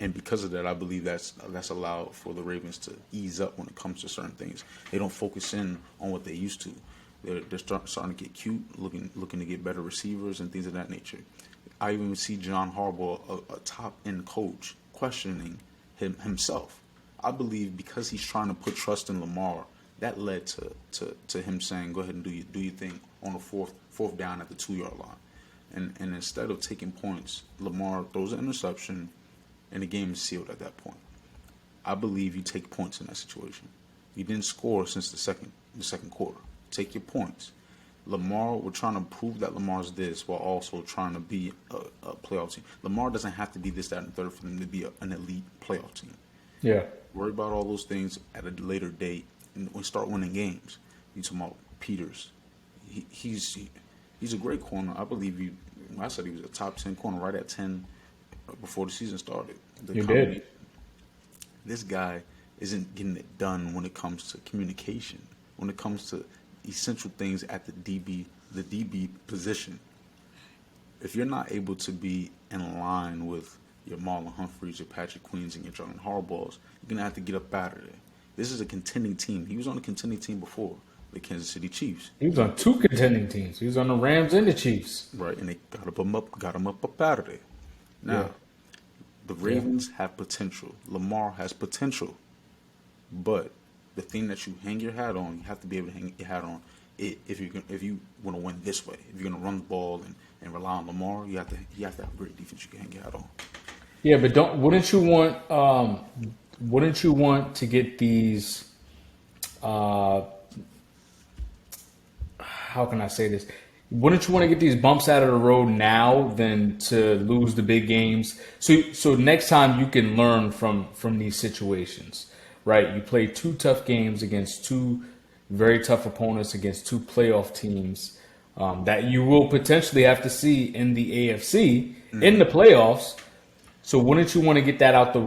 And because of that, I believe that's allowed for the Ravens to ease up when it comes to certain things. They don't focus in on what they used to. They're starting to get cute, looking to get better receivers and things of that nature. I even see John Harbaugh, a top-end coach, questioning himself. I believe because he's trying to put trust in Lamar, that led to him saying, "Go ahead and do your thing on the fourth down at the 2-yard line." And instead of taking points, Lamar throws an interception, and the game is sealed at that point. I believe you take points in that situation. You didn't score since the second quarter. Take your points. Lamar, we're trying to prove that Lamar's this while also trying to be a playoff team. Lamar doesn't have to be this, that, and third for them to be an elite playoff team. Yeah. Worry about all those things at a later date and we start winning games. You talking about Peters? He's a great corner. I believe I said he was a top 10 corner, right at 10 before the season started. You did. This guy isn't getting it done when it comes to communication, when it comes to essential things at the DB position. If you're not able to be in line with your Marlon Humphreys, your Patrick Queens, and your John Harbaughs, you're going to have to get up out of there. This is a contending team. He was on a contending team before, the Kansas City Chiefs. He was on 2 contending teams. He was on the Rams and the Chiefs. Right, and they got him up out of there. Now, the Ravens have potential. Lamar has potential. But the thing that you hang your hat on, you have to be able to hang your hat on it if you want to win this way. If you're going to run the ball and rely on Lamar, you have to have a great defense you can hang your hat on. Yeah, but wouldn't you want to get these how can I say this? Wouldn't you want to get these bumps out of the road now than to lose the big games? So next time you can learn from these situations, right? You play 2 tough games against 2 very tough opponents, against 2 playoff teams that you will potentially have to see in the AFC in the playoffs. So wouldn't you want to get that out the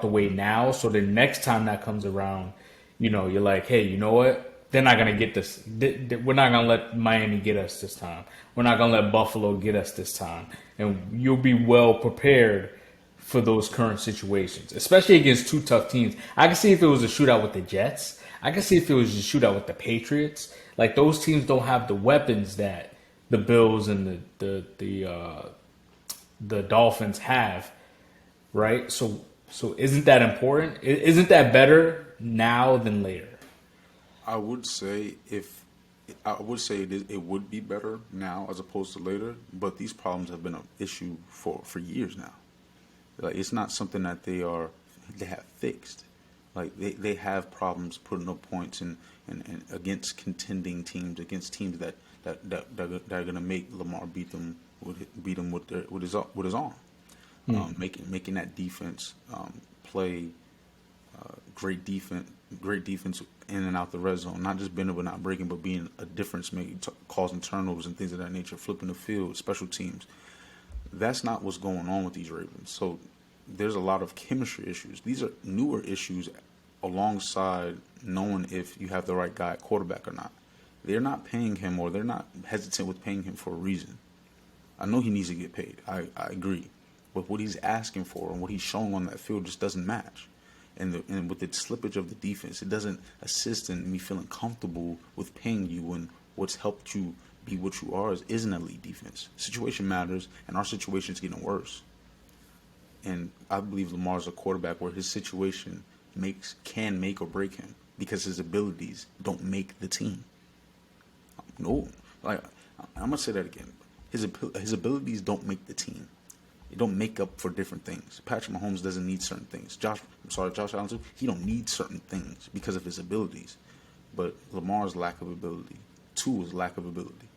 way now, so the next time that comes around, you're like, hey, you know what? They're not going to get this. We're not going to let Miami get us this time. We're not going to let Buffalo get us this time. And you'll be well prepared for those current situations, especially against 2 tough teams. I can see if it was a shootout with the Jets. I can see if it was a shootout with the Patriots. Like, those teams don't have the weapons that the Bills and the Dolphins have, right? So isn't that important? Isn't that better now than later? I would say it would be better now as opposed to later, but these problems have been an issue for years now. Like, it's not something that they have fixed. Like, they have problems putting up points and against contending teams, against teams that are going to make Lamar beat them with his arm. Making that defense play great defense in and out the red zone, not just bending but not breaking, but being a difference maker, causing turnovers and things of that nature, flipping the field, special teams. That's not what's going on with these Ravens. So there's a lot of chemistry issues. These are newer issues alongside knowing if you have the right guy at quarterback or not. They're not paying him, or they're not hesitant with paying him for a reason. I know he needs to get paid. I agree. But what he's asking for and what he's showing on that field just doesn't match. And with the slippage of the defense, it doesn't assist in me feeling comfortable with paying you when what's helped you be what you are is an elite defense. Situation matters, and our situation is getting worse. And I believe Lamar's a quarterback where his situation can make or break him because his abilities don't make the team. No, like I'm gonna say that again. His abilities don't make the team. They don't make up for different things. Patrick Mahomes doesn't need certain things. Josh Allen too. He don't need certain things because of his abilities. But Lamar's lack of ability, Tua's lack of ability.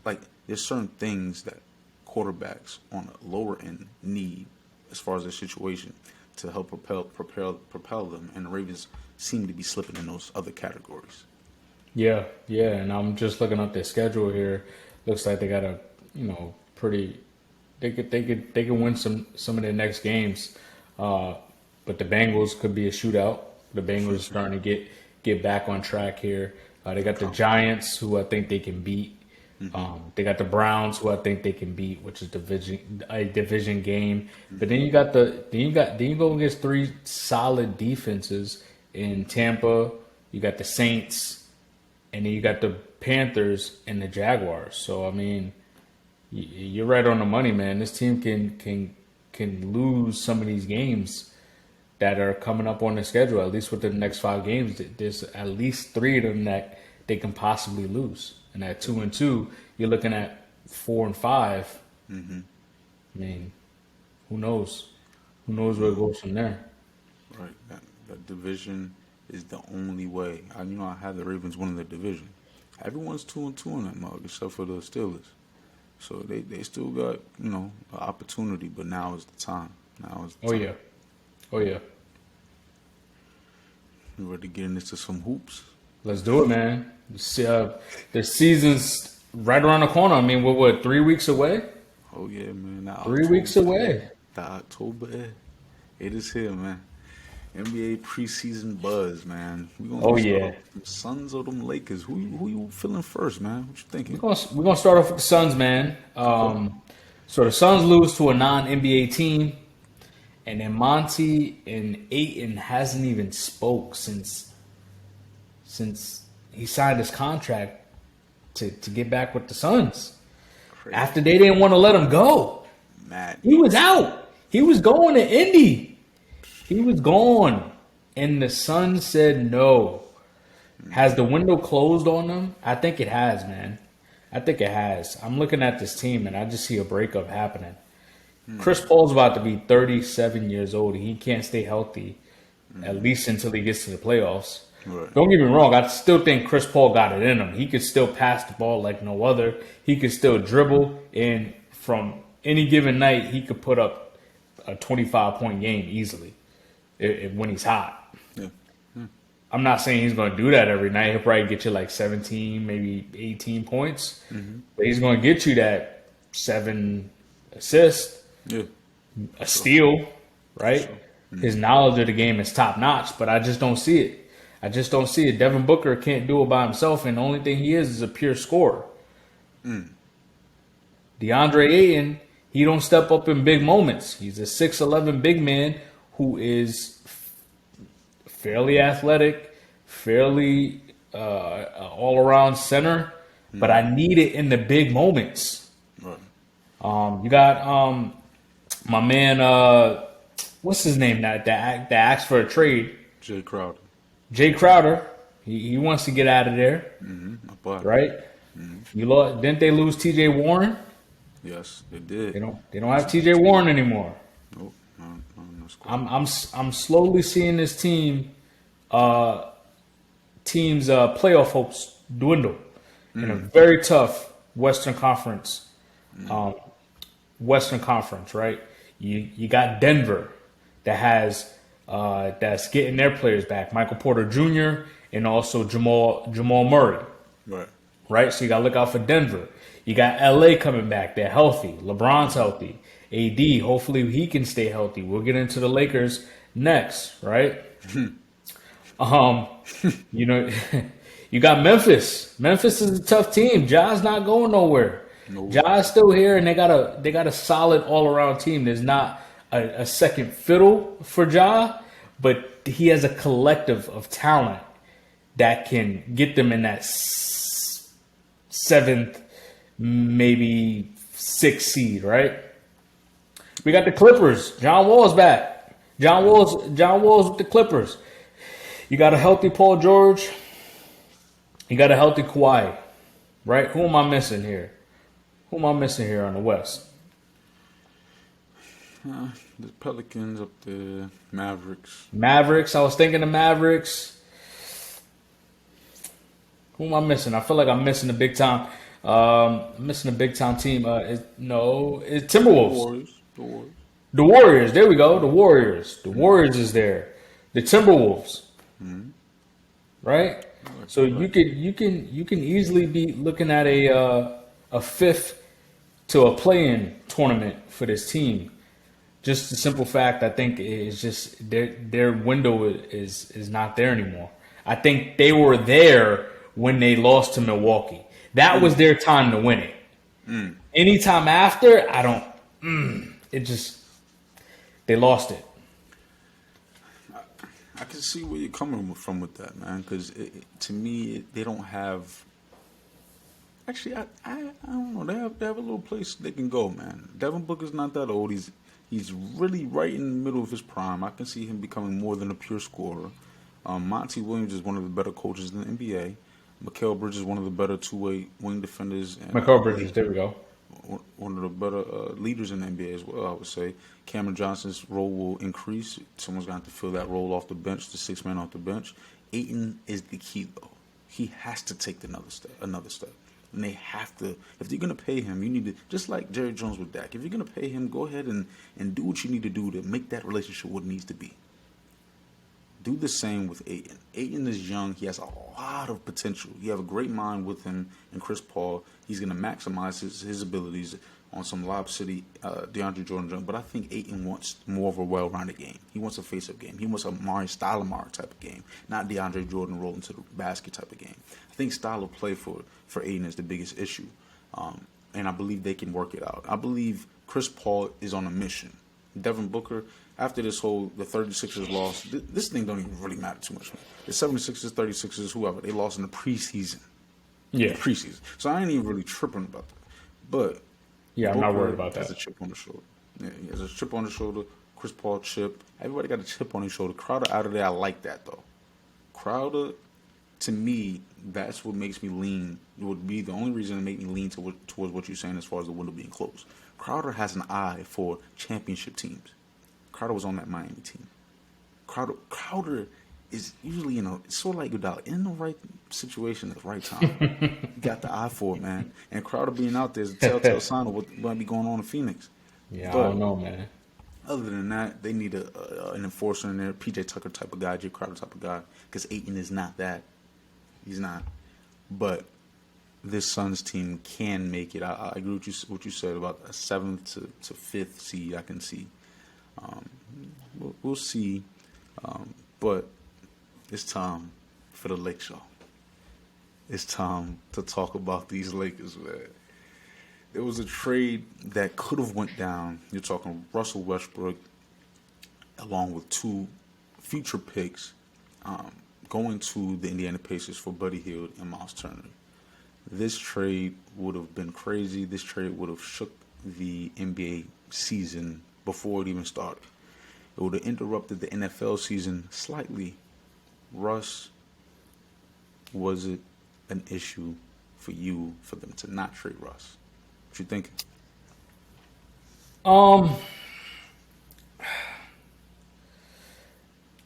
Like, there's certain things that quarterbacks on a lower end need as far as their situation to help propel them, and the Ravens seem to be slipping in those other categories. Yeah, and I'm just looking up their schedule here. Looks like they got a pretty. They could win some of their next games, but the Bengals could be a shootout. The Bengals are starting to get back on track here. They got the Giants, who I think they can beat. They got the Browns, who I think they can beat, which is a division game. But then you go against three solid defenses in Tampa. You got the Saints, and then you got the Panthers and the Jaguars. So I mean, you're right on the money, man. This team can lose some of these games that are coming up on the schedule. At least within the next 5 games, there's at least 3 of them that they can possibly lose. And at 2-2, you're looking at 4 and 5. I mean, who knows? Who knows where it goes from there? Right. That division is the only way. I have the Ravens winning the division. Everyone's 2-2 on that mug except for the Steelers. So they still got, an opportunity, but now is the time. Oh yeah. You ready to get into some hoops? Let's do it, man. The season's right around the corner. I mean, we're what, 3 weeks away? Oh yeah, man. 3 weeks away. The October, it is here, man. NBA preseason buzz, man. Them Suns or them Lakers? Who you feeling first, man? What you thinking? We're gonna start off with the Suns, man. So the Suns lose to a non-NBA team, and then Monty and Ayton hasn't even spoke since he signed his contract to get back with the Suns. Crazy. After they didn't want to let him go. Mad. He was out. He was going to Indy. He was gone, and the Suns said no. Has the window closed on them? I think it has, man. I think it has. I'm looking at this team, and I just see a breakup happening. Chris Paul's about to be 37 years old. He can't stay healthy, at least until he gets to the playoffs. Right. Don't get me wrong. I still think Chris Paul got it in him. He could still pass the ball like no other. He could still dribble, and from any given night, he could put up a 25-point game easily. When he's hot. Yeah. I'm not saying he's going to do that every night. He'll probably get you like 17, maybe 18 points. But he's going to get you that 7 assists, a steal, right? Sure. His knowledge of the game is top notch, but I just don't see it. Devin Booker can't do it by himself, and the only thing he is a pure scorer. DeAndre Ayton, he don't step up in big moments. He's a 6'11" big man who is fairly athletic, fairly all-around center, but I need it in the big moments. Right. You got my man, what's his name? That asked for a trade. Jay Crowder. Jay Crowder. He wants to get out of there, right? You lost. Didn't they lose T.J. Warren? Yes, they did. They don't have T.J. Warren anymore. Nope. I'm slowly seeing this team's playoff hopes dwindle in a very tough Western Conference. Right? You got Denver that has that's getting their players back. Michael Porter Jr. and also Jamal Murray. Right. Right? So you got to look out for Denver. You got LA coming back. They're healthy. LeBron's healthy. AD, hopefully he can stay healthy. We'll get into the Lakers next, right? You know, you got Memphis. Memphis is a tough team. Ja's not going nowhere. No. Ja's still here, and they got a solid all around team. There's not a second fiddle for Ja, but he has a collective of talent that can get them in that seventh, maybe sixth seed, right? We got the Clippers. John Wall's back. John Wall's with the Clippers. You got a healthy Paul George. You got a healthy Kawhi, right? Who am I missing here? Who am I missing here on the West? The Pelicans up there, Mavericks. Mavericks. I was thinking the Mavericks. Who am I missing? I feel like I'm missing a big time. Missing a big time team. It's Timberwolves. The Warriors. There we go. The Warriors. The Warriors is there. The Timberwolves. Right. So you can easily be looking at a fifth to a play-in tournament for this team. Just the simple fact, I think, is just their window is not there anymore. I think they were there when they lost to Milwaukee. That was their time to win it. Anytime after, I don't. They lost it. I can see where you're coming from with that, man. Because to me, they don't have. Actually, I don't know. They have a little place they can go, man. Devin Booker's not that old. He's really right in the middle of his prime. I can see him becoming more than a pure scorer. Monty Williams is one of the better coaches in the NBA. Mikal Bridges is one of the better two-way wing defenders. Mikal Bridges, there we go. One of the better leaders in the NBA as well, I would say. Cameron Johnson's role will increase. Someone's going to have to fill that role off the bench, the sixth man off the bench. Ayton is the key, though. He has to take another step. And they have to, if you're going to pay him, you need to, just like Jerry Jones with Dak, if you're going to pay him, go ahead and do what you need to do to make that relationship what it needs to be. Do the same with Ayton. Ayton is young. He has a lot of potential. You have a great mind with him and Chris Paul. He's going to maximize his abilities on some Lob City, DeAndre Jordan. But I think Ayton wants more of a well-rounded game. He wants a face-up game. He wants a Mari Stoudemire type of game, not DeAndre Jordan rolling to the basket type of game. I think style of play for Ayton is the biggest issue. And I believe they can work it out. I believe Chris Paul is on a mission. Devin Booker, after the 36ers lost, this thing don't even really matter too much. The 76ers, 36ers, whoever, they lost in the preseason. Yeah. The preseason. So I ain't even really tripping about that. But yeah, I'm Booker not worried about that. has a chip on the shoulder. Yeah, he has a chip on the shoulder. Chris Paul chip. Everybody got a chip on his shoulder. Crowder out of there, I like that, though. Crowder, to me, that's what makes me lean. It would be the only reason to make me lean towards what you're saying as far as the window being closed. Crowder has an eye for championship teams. Crowder was on that Miami team. Crowder is usually sort of like Iguodala, in the right situation at the right time. You got the eye for it, man. And Crowder being out there is a telltale sign of what might be going on in Phoenix. Yeah, But I don't know, man. other than that, they need an enforcer in there, PJ Tucker type of guy, Jay Crowder type of guy, because Ayton is not that. He's not. But this Suns team can make it. I agree with what you said about a 7th to 5th seed. I can see. We'll see. But it's time for the Lake Show. It's time to talk about these Lakers, man. There was a trade that could have went down. You're talking Russell Westbrook along with 2 future picks going to the Indiana Pacers for Buddy Hield and Miles Turner. This trade would have been crazy. This trade would have shook the NBA season before it even started. It would have interrupted the NFL season slightly. Russ, was it an issue for them to not trade Russ? What you thinking?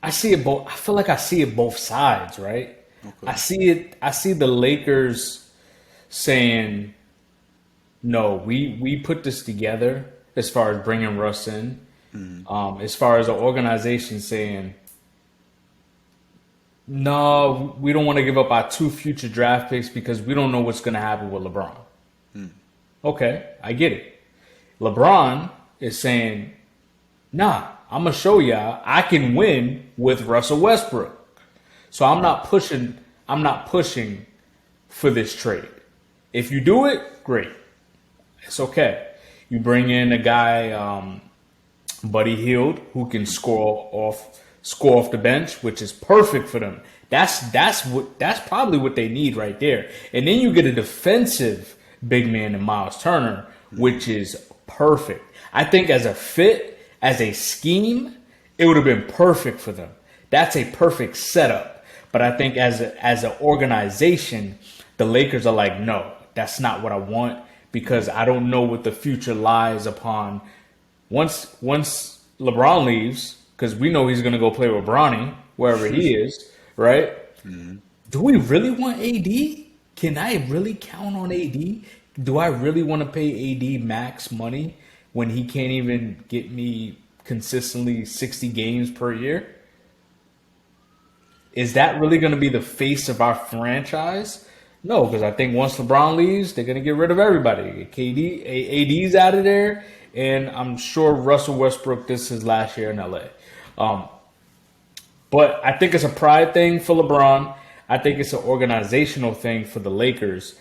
I see it both. I feel like I see it both sides, right? Okay. I see the Lakers saying, "No, we put this together." As far as bringing Russ in, as far as the organization saying, No, we don't want to give up our 2 future draft picks because we don't know what's going to happen with LeBron. Okay, I get it. LeBron is saying, nah, I'm going to show y'all I can win with Russell Westbrook. So I'm not pushing for this trade. If you do it, great. It's okay. You bring in a guy, Buddy Hield, who can score off the bench, which is perfect for them. That's probably what they need right there. And then you get a defensive big man in Miles Turner, which is perfect. I think as a fit, as a scheme, it would have been perfect for them. That's a perfect setup. But I think as an organization, the Lakers are like, no, that's not what I want because I don't know what the future lies upon once LeBron leaves, because we know he's going to go play with Bronny wherever he is, right? Do we really want AD? Can I really count on AD? Do I really want to pay AD max money when he can't even get me consistently 60 games per year? Is that really going to be the face of our franchise? No, because I think once LeBron leaves, they're going to get rid of everybody. AD's out of there, and I'm sure Russell Westbrook, this is his last year in LA. But I think it's a pride thing for LeBron. I think it's an organizational thing for the Lakers.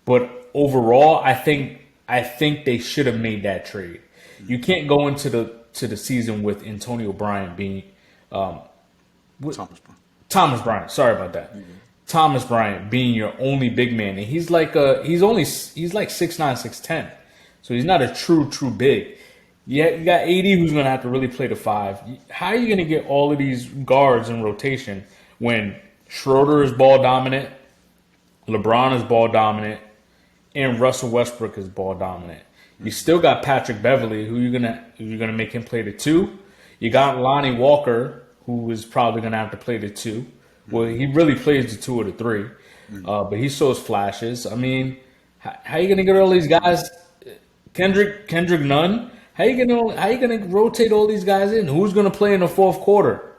But overall, I think they should have made that trade. You can't go into the season with Antonio Bryant being Thomas Bryant. Sorry about that. Thomas Bryant being your only big man, and he's like 6'9", 6'10", so he's not a true big. Yeah, you got AD who's gonna have to really play the 5. How are you gonna get all of these guards in rotation when Schroeder is ball dominant, LeBron is ball dominant, and Russell Westbrook is ball dominant? You still got Patrick Beverly, who you're gonna make him play the 2. You got Lonnie Walker, who is probably gonna have to play the 2. Well, he really plays the 2 or the 3, but he shows flashes. I mean, how are you gonna get all these guys? Kendrick Nunn. How you gonna rotate all these guys in? Who's gonna play in the fourth quarter?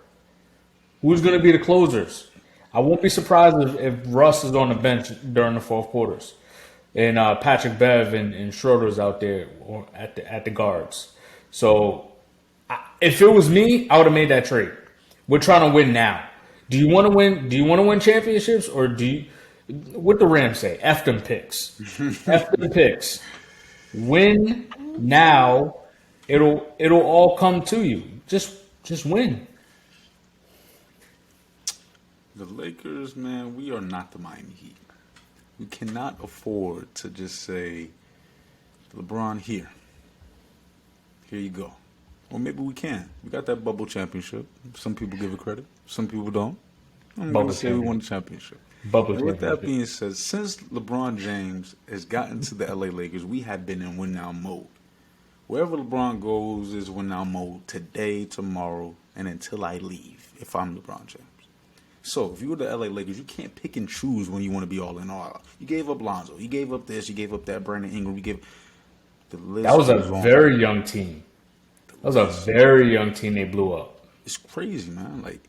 Who's gonna be the closers? I won't be surprised if Russ is on the bench during the fourth quarters, and Patrick Bev and Schroeder's out there or at the guards. So, if it was me, I would have made that trade. We're trying to win now. Do you want to win? Do you want to win championships, or do you? What the Rams say? F them picks. F them picks. Win now. It'll all come to you. Just win. The Lakers, man, we are not the Miami Heat. We cannot afford to just say, LeBron, here you go. Or maybe we can. We got that bubble championship. Some people give it credit. Some people don't. I'm going to say we won the championship. And with that being said, since LeBron James has gotten to the LA Lakers, we have been in win-now mode. Wherever LeBron goes is win-now mode today, tomorrow, and until I leave, if I'm LeBron James. So, if you were the LA Lakers, you can't pick and choose when you want to be all in or out. You gave up Lonzo. You gave up this. You gave up that. Brandon Ingram. You gave the list. That was a very young team. That was a very young team they blew up. It's crazy, man. Like,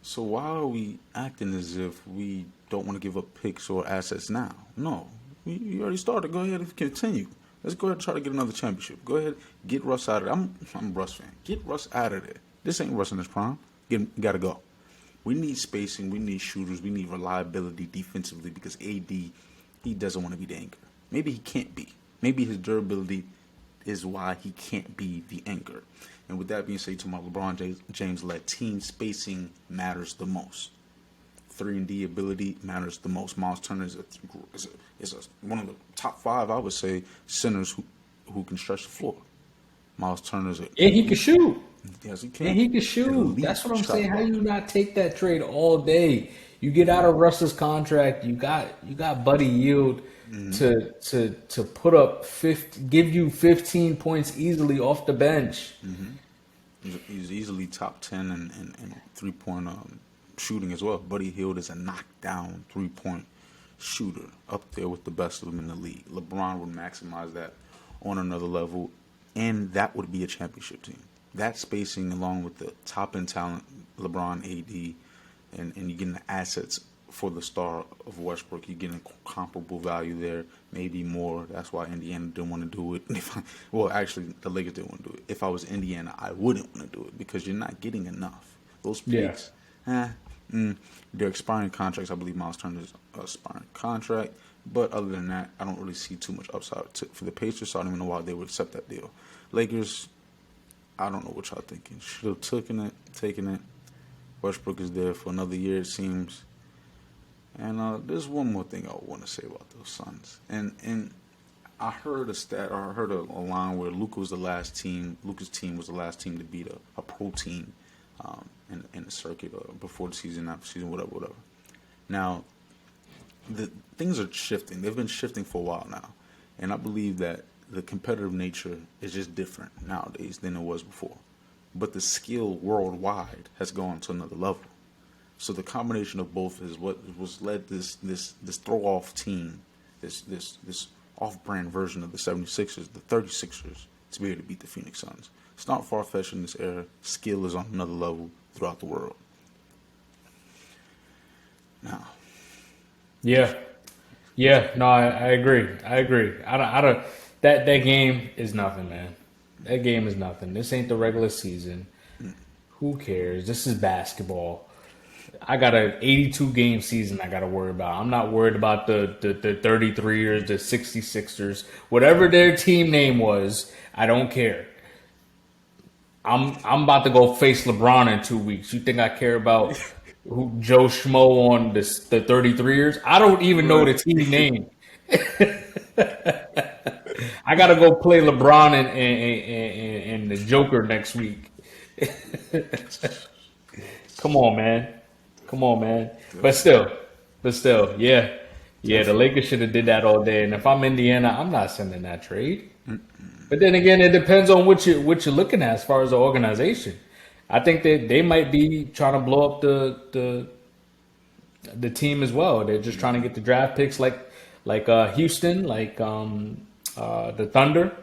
so why are we acting as if we don't want to give up picks or assets now? No. You already started. Go ahead and continue. Let's go ahead and try to get another championship. Go ahead, get Russ out of there. I'm a Russ fan. Get Russ out of there. This ain't Russ in his prime. Got to go. We need spacing. We need shooters. We need reliability defensively because AD, he doesn't want to be the anchor. Maybe he can't be. Maybe his durability is why he can't be the anchor. And with that being said, to my LeBron James-led team, spacing matters the most. 3-and-D ability matters the most. Miles Turner is one of the top 5, I would say, centers who can stretch the floor. Miles Turner's and he can shoot. Yes, he can. And he can shoot. That's what I'm saying. How you not take that trade all day? You get out of Russ's contract. You got Buddy Hield to put up give you 15 points easily off the bench. He's easily top 10 in 3-point shooting as well. Buddy Hield is a knockdown 3-point shooter, up there with the best of them in the league. LeBron would maximize that on another level, and that would be a championship team. That spacing, along with the top-end talent, LeBron, AD, and you're getting the assets for the star of Westbrook. You're getting comparable value there, maybe more. That's why Indiana didn't want to do it. Well, actually, the Lakers didn't want to do it. If I was Indiana, I wouldn't want to do it because you're not getting enough. Those picks, they're expiring contracts. I believe Miles Turner's expiring contract. But other than that, I don't really see too much upside for the Pacers, so I don't even know why they would accept that deal. Lakers, I don't know what y'all thinking. Should have taken it. Westbrook is there for another year, it seems. And there's one more thing I want to say about those Suns. And I heard a stat, or I heard a line where Luka's team was the last team to beat a pro team in the circuit before the season, after the season, whatever. Now, the things are shifting. They've been shifting for a while now. And I believe that the competitive nature is just different nowadays than it was before. But the skill worldwide has gone to another level. So the combination of both is what was led this throw-off team, this off-brand version of the 76ers, the 36ers, to be able to beat the Phoenix Suns. It's not far-fetched in this era. Skill is on another level throughout the world. Now. Yeah. No, I agree. I don't. That game is nothing, man. That game is nothing. This ain't the regular season. Who cares? This is basketball. I got an 82-game season I got to worry about. I'm not worried about the 33ers, the 66ers, whatever their team name was. I don't care. I'm about to go face LeBron in 2 weeks. You think I care about who Joe Schmo on the 33ers? I don't even know the team name. I got to go play LeBron and the Joker next week. Come on, man. But still, yeah. The Lakers should have did that all day. And if I'm Indiana, I'm not sending that trade. But then again, it depends on what you're looking at as far as the organization. I think that they might be trying to blow up the team as well. They're just trying to get the draft picks like Houston, like the Thunder,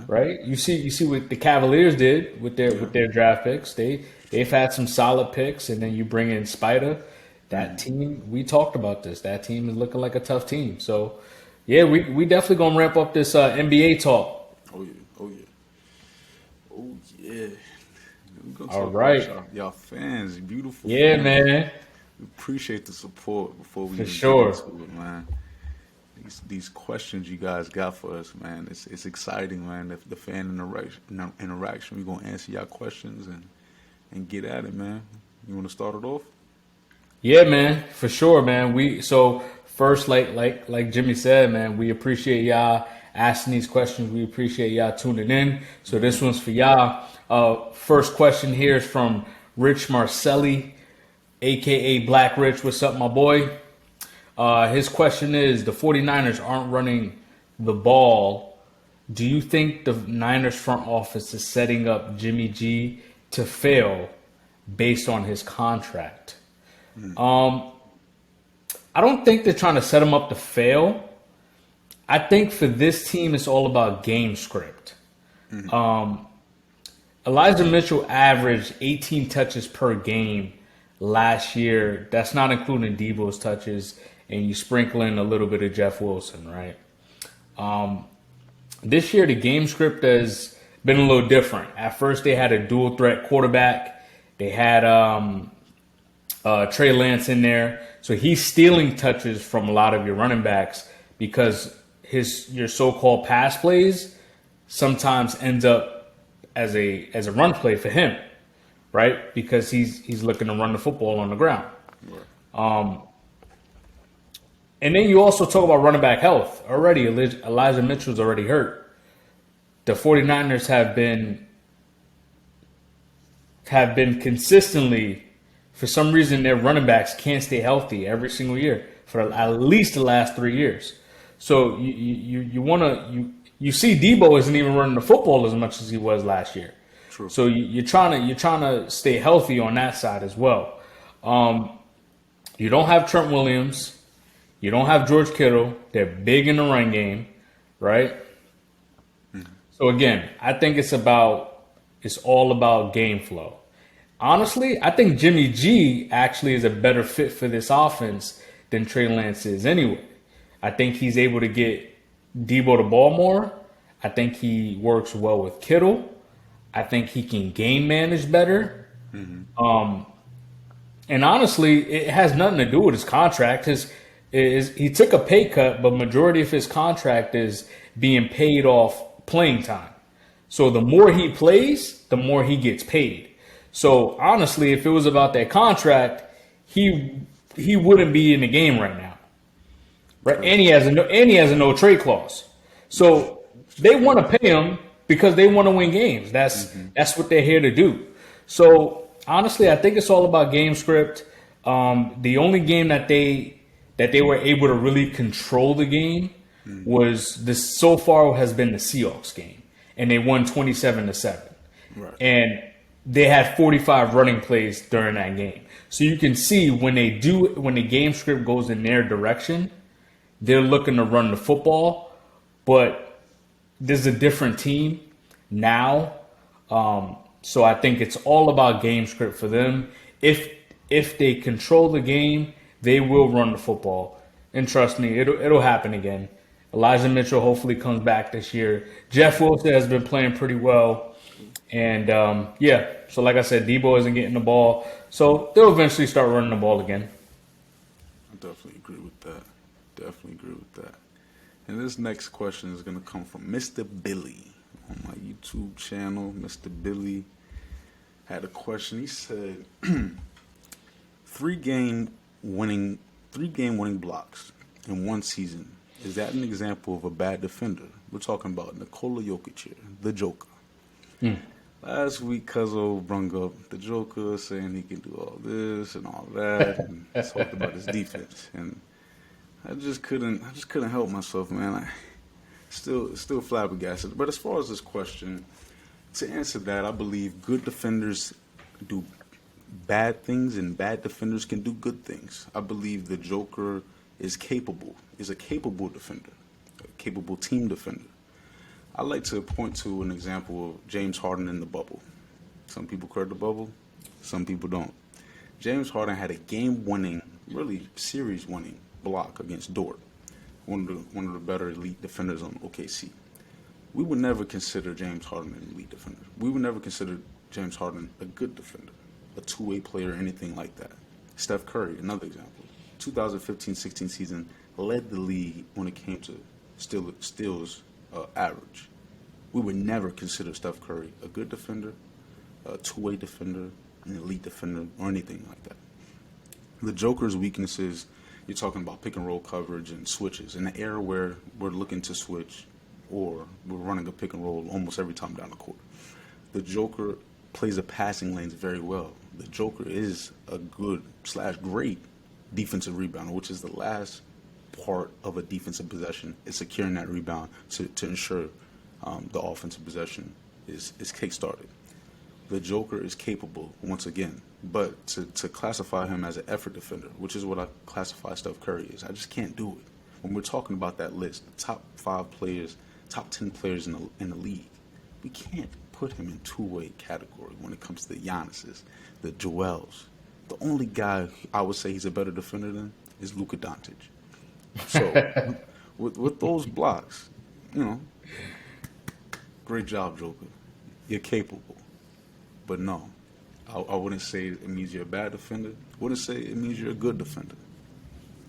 right? You see what the Cavaliers did with their draft picks. They've had some solid picks, and then you bring in Spider. That team, we talked about this. That team is looking like a tough team. So, yeah, we definitely gonna ramp up this NBA talk. Oh yeah. All right, y'all fans, beautiful. Yeah, fans. man. We appreciate the support before we For get sure. into it, man. These questions you guys got for us, man. It's exciting, man. The fan interaction. We're gonna answer y'all questions and get at it, man. You want to start it off? Yeah, man, for sure, man. So first, like Jimmy said, man, we appreciate y'all asking these questions. We appreciate y'all tuning in. So this one's for y'all. First question here is from Rich Marcelli, aka Black Rich. What's up, my boy? His question is, the 49ers aren't running the ball. Do you think the Niners front office is setting up Jimmy G to fail based on his contract? I don't think they're trying to set him up to fail. I think for this team, it's all about game script. Elijah Mitchell averaged 18 touches per game last year. That's not including Debo's touches, and you sprinkle in a little bit of Jeff Wilson, right? This year, the game script has been a little different. At first, they had a dual threat quarterback. They had Trey Lance in there. So he's stealing touches from a lot of your running backs because your so-called pass plays sometimes ends up as a run play for him, right? Because he's looking to run the football on the ground. Right. And then you also talk about running back health. Already, Elijah Mitchell's already hurt. The 49ers have been consistently, for some reason, their running backs can't stay healthy every single year for at least the last 3 years. So you see Debo isn't even running the football as much as he was last year. True. So you're trying to stay healthy on that side as well. You don't have Trent Williams. You don't have George Kittle. They're big in the run game, right? So again, I think it's all about game flow. Honestly, I think Jimmy G actually is a better fit for this offense than Trey Lance is anyway. I think he's able to get Debo the ball more. I think he works well with Kittle. I think he can game manage better. And honestly, it has nothing to do with his contract. He took a pay cut, but majority of his contract is being paid off playing time. So the more he plays, the more he gets paid. So honestly, if it was about that contract, he wouldn't be in the game right now, right? And he has a no trade clause. So they want to pay him because they want to win games. That's what they're here to do. So honestly, I think it's all about game script. The only game that they were able to really control the game was this so far has been the Seahawks game, and they won 27-7. Right. And they had 45 running plays during that game. So you can see when the game script goes in their direction, they're looking to run the football, but this is a different team now. So I think it's all about game script for them. If they control the game, they will run the football. And trust me, it'll happen again. Elijah Mitchell hopefully comes back this year. Jeff Wilson has been playing pretty well. And, so like I said, Debo isn't getting the ball. So they'll eventually start running the ball again. I definitely agree with that. And this next question is going to come from Mr. Billy on my YouTube channel. Mr. Billy had a question. He said, three game winning blocks in one season. Is that an example of a bad defender? We're talking about Nikola Jokic here, the Joker. Last week, Cuzzo brung up the Joker, saying he can do all this and all that, and talked about his defense. And I just couldn't help myself, man. I still flabbergasted. But as far as this question, to answer that, I believe good defenders do bad things and bad defenders can do good things. I believe the Joker is a capable defender, a capable team defender. I like to point to an example of James Harden in the bubble. Some people credit the bubble, some people don't. James Harden had a game-winning, really series-winning block against Dort, one of the better elite defenders on OKC. We would never consider James Harden an elite defender. We would never consider James Harden a good defender, a two-way player, anything like that. Steph Curry, another example. 2015-16 season led the league when it came to steals average. We would never consider Steph Curry a good defender, a two-way defender, an elite defender, or anything like that. The Joker's weaknesses, you're talking about pick and roll coverage and switches. In an era where we're looking to switch or we're running a pick and roll almost every time down the court, the Joker plays the passing lanes very well. The Joker is a good/great defensive rebounder, which is the last part of a defensive possession, is securing that rebound to ensure the offensive possession is kick-started. The Joker is capable, once again, but to classify him as an effort defender, which is what I classify Steph Curry as, I just can't do it. When we're talking about that list, the top 5 players, top 10 players in the league, we can't put him in two-way category when it comes to the Giannis's, the Joels. The only guy I would say he's a better defender than is Luka Doncic. So, with those blocks, great job, Joker. You're capable. But no, I wouldn't say it means you're a bad defender. I wouldn't say it means you're a good defender.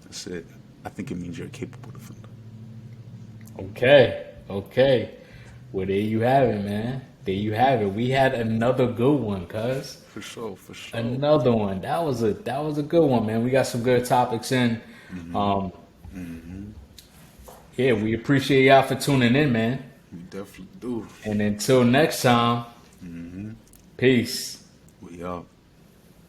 I think it means you're a capable defender. Okay. Well, there you have it, man. There you have it. We had another good one, cuz. For sure. Another one. That was a good one, man. We got some good topics in. Yeah, we appreciate y'all for tuning in, man. We definitely do. And until next time, peace. We out.